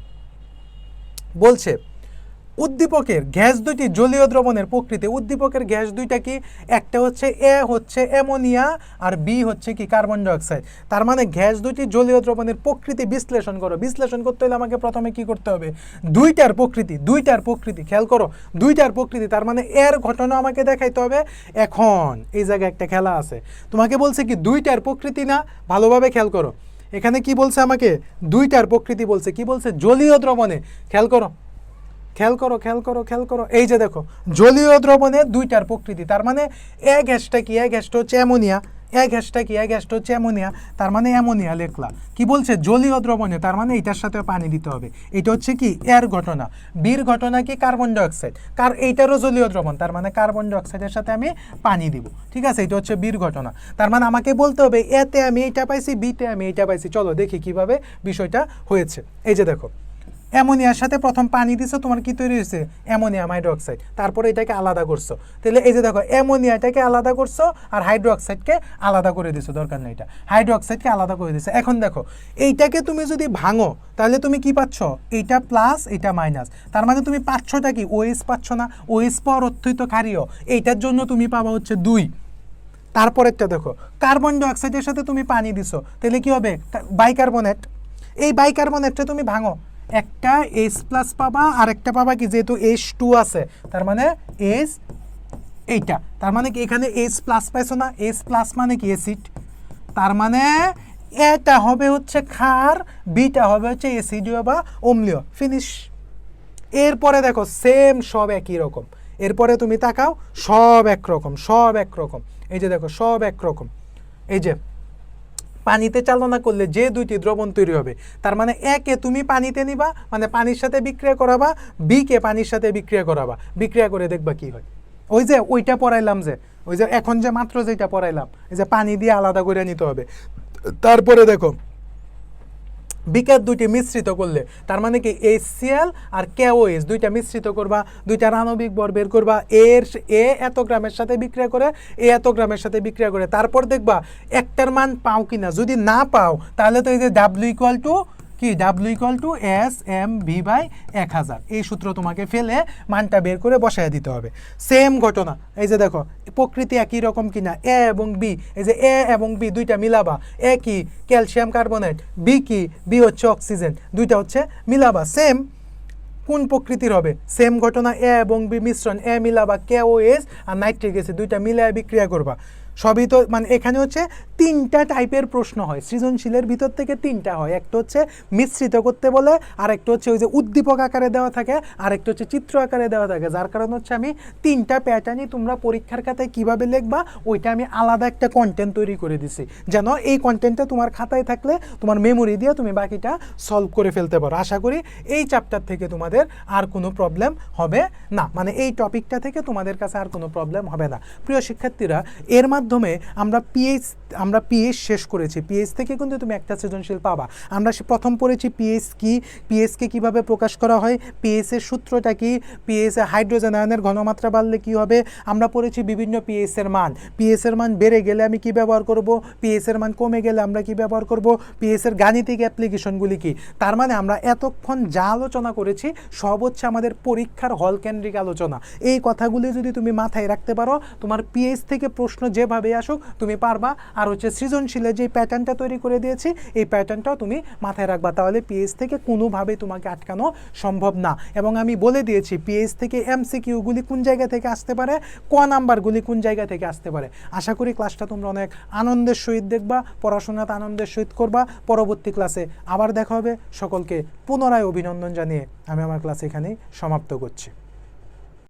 বলছে উদ্দীপকের গ্যাস দুইটি জলীয় দ্রবণের প্রকৃতি, উদ্দীপকের গ্যাস দুইটা কি, একটা হচ্ছে এ হচ্ছে অ্যামোনিয়া আর বি হচ্ছে কি কার্বন ডাইঅক্সাইড। তার মানে গ্যাস দুইটি জলীয় দ্রবণের প্রকৃতি বিশ্লেষণ করো, বিশ্লেষণ করতে হলে আমাকে প্রথমে কি করতে হবে, দুইটার প্রকৃতি খেয়াল করো, দুইটার প্রকৃতি, তার মানে এর ঘটনা আমাকে দেখাইতে হবে। এখন এই জায়গায় একটা খেলা আছে, তোমাকে বলছে কি দুইটার প্রকৃতি না, ভালোভাবে খেয়াল করো, এখানে কি বলছে আমাকে, দুইটার প্রকৃতি বলছে, কি বলছে, জলীয় দ্রবণে, খেয়াল করো খেয়াল করো খেয়াল করো খেয়াল করো, এই যে দেখো জলীয় দ্রবণের দুইটার প্রকৃতি, তার মানে এক গ্যাসটা কি, এক গ্যাসটা হচ্ছে অ্যামোনিয়া, এক গ্যাসটা কি, এক গ্যাসটা হচ্ছে অ্যামোনিয়া, তার মানে অ্যামোনিয়া লেখলা। কি বলছে জলীয় দ্রবণে, তার মানে এটার সাথে পানি দিতে হবে। এটা হচ্ছে কি এর ঘটনা, বির ঘটনা কি কার্বন ডাইঅক্সাইড, এইটারও জলীয় দ্রবণ, তার মানে কার্বন ডাইঅক্সাইডের সাথে আমি পানি দিব, ঠিক আছে, এটা হচ্ছে বির ঘটনা। তার মানে আমাকে বলতে হবে এতে আমি এইটা পাইছি, বিতে আমি এইটা পাইছি। চলো দেখি কিভাবে বিষয়টা হয়েছে। এই যে দেখো অ্যামোনিয়ার সাথে প্রথম পানি দিছো, তোমার কি তৈরি হয়েছে অ্যামোনিয়াম হাইড্রোক্সাইড, তারপরে এটাকে আলাদা করছো। তাহলে এই যে দেখো অ্যামোনিয়াটাকে আলাদা করছো আর হাইড্রোক্সাইডকে আলাদা করে দিছো, দরকার নেই, এটা হাইড্রোক্সাইডকে আলাদা করে দিছো। এখন দেখো এইটাকে তুমি যদি ভাঙো তাহলে তুমি কি পাচ্ছ, এইটা প্লাস এটা মাইনাস, তার মানে তুমি পাচ্ছটা কি ওএস পাচ্ছ না, ওএস পাওয়ার অর্থই তো ক্ষারীয়, এইটার জন্য তুমি পাবা হচ্ছে 2। তারপরেরটা দেখো কার্বন ডাইঅক্সাইডের সাথে তুমি পানি দিছো, তাহলে কি হবে বাইকার্বনেট, এই বাইকার্বনেটটা তুমি ভাঙো, একটা H প্লাস পাবা আর একটা পাবা কি, যেহেতু H2 আছে তার মানে H, এইটা তার মানে কি এখানে H প্লাস পাইছো না, H প্লাস মানে কি অ্যাসিড, তার মানে এটা হবে হচ্ছে ক্ষার, বিটা হবে হচ্ছে অ্যাসিডীয় বা অম্লীয়, ফিনিশ। এরপরে দেখো সেম সব একই রকম, এরপরে তুমি তাকাও সব একরকম, সব একরকম, এই যে দেখো সব একরকম। এই যে পানিতে চালনা করলে যে দুইটি দ্রবণ তৈরি হবে, তার মানে একে তুমি পানিতে নিবা, মানে পানির সাথে বিক্রিয়া করাবা, বিকে পানির সাথে বিক্রিয়া করাবা, বিক্রিয়া করে দেখবা কি হয়। ওই যে ওইটা পড়াইলাম, যে ওই যে এখন যে মাত্র যেটা পড়াইলাম, এই যে পানি দিয়ে আলাদা করে নিতে হবে। তারপরে দেখো বিকার দুইটি মিশ্রিত করলে, তার মানে কি HCl আর KOH দুইটা মিশ্রিত করবা, দুইটার আণবিক ভর বের করবা, এ এত গ্রামের সাথে বিক্রিয়া করে, এত গ্রামের সাথে বিক্রিয়া করে, তারপর দেখবা একটার মান পাও কিনা, যদি না পাও তাহলে তো এই যে W ইকুয়াল টু কি, W ইকুয়াল টু SmV/1000, এই সূত্র তোমাকে ফেলে মানটা বের করে বসায় দিতে হবে। সেম ঘটনা, এই যে দেখো প্রকৃতি একই রকম কিনা, এ এবং বি, এই যে এ এবং বি দুইটা মিলাবা, এ কি ক্যালসিয়াম কার্বনেট, বি কি, বি হচ্ছে অক্সিজেন, দুইটা হচ্ছে মিলাবা, সেম কোন প্রকৃতির হবে, সেম ঘটনা, এ এবং বি মিশ্রণ, এ মিলাবা KOH আর নাইট্রিক অ্যাসিড, দুইটা মিলায় বিক্রিয়া করবা। সবই তো মানে এখানে হচ্ছে তিনটা টাইপের প্রশ্ন হয় সৃজনশীলের ভিতর থেকে, তিনটা হয়, একটা হচ্ছে মিশ্রিত করতে বলে, আর একটা হচ্ছে ওই যে উদ্দীপক আকারে দেওয়া থাকে, আর একটা হচ্ছে চিত্র আকারে দেওয়া থাকে, যার কারণ হচ্ছে আমি তিনটা প্যাটার্নই তোমরা পরীক্ষার খাতায় কিভাবে লিখবা ওইটা আমি আলাদা একটা কন্টেন্ট তৈরি করে দিছি, যেন এই কন্টেন্টটা তোমার খাতায় থাকলে তোমার মেমোরি দিয়ে তুমি বাকিটা সলভ করে ফেলতে পারো। আশা করি এই চ্যাপ্টার থেকে তোমাদের আর কোনো প্রবলেম হবে না, মানে এই টপিকটা থেকে তোমাদের কাছে আর কোনো প্রবলেম হবে না। প্রিয় শিক্ষার্থীরা, এর মাধ্যমে আমরা পিএইচ শেষ করেছি, পিএইচ থেকে কিন্তু তুমি একটা সৃজনশীল পাবা। আমরা প্রথম পড়েছি পিএইচ কি, পিএইচকে কিভাবে প্রকাশ করা হয়, পিএইচ এর সূত্রটা কি, পিএইচ এ হাইড্রোজেন আয়নের ঘনমাত্রা বাড়লে কি হবে, আমরা পড়েছি বিভিন্ন পিএইচ এর মান, পিএইচ এর মান বেড়ে গেলে আমি কি ব্যবহার করব, পিএইচ এর মান কমে গেলে আমরা কি ব্যবহার করব, পিএইচ এর গাণিতিক অ্যাপ্লিকেশনগুলি কি। তার মানে আমরা এতক্ষণ যা আলোচনা করেছি সব হচ্ছে আমাদের পরীক্ষার হল কেন্দ্রিক আলোচনা। এই কথাগুলি যদি তুমি মাথায় রাখতে পারো, তোমার পিএইচ থেকে প্রশ্ন যেভাবে আসুক তুমি পারবা। আর হচ্ছে সৃজনশীলের যে প্যাটার্নটা তৈরি করে দিয়েছি এই প্যাটার্নটাও তুমি মাথায় রাখবা, তাহলে পিএইচ থেকে কোনোভাবেই তোমাকে আটকানো সম্ভব না। এবং আমি বলে দিয়েছি পিএইচ থেকে এমসিকিউগুলি কোন জায়গা থেকে আসতে পারে, ক নাম্বারগুলি কোন জায়গা থেকে আসতে পারে। আশা করি ক্লাসটা তোমরা অনেক আনন্দের সহিত দেখবা, পড়াশোনাতে আনন্দের সহিত করবা। পরবর্তী ক্লাসে আবার দেখা হবে। সকলকে পুনরায় অভিনন্দন জানিয়ে আমি আমার ক্লাস এখানেই সমাপ্ত করছি।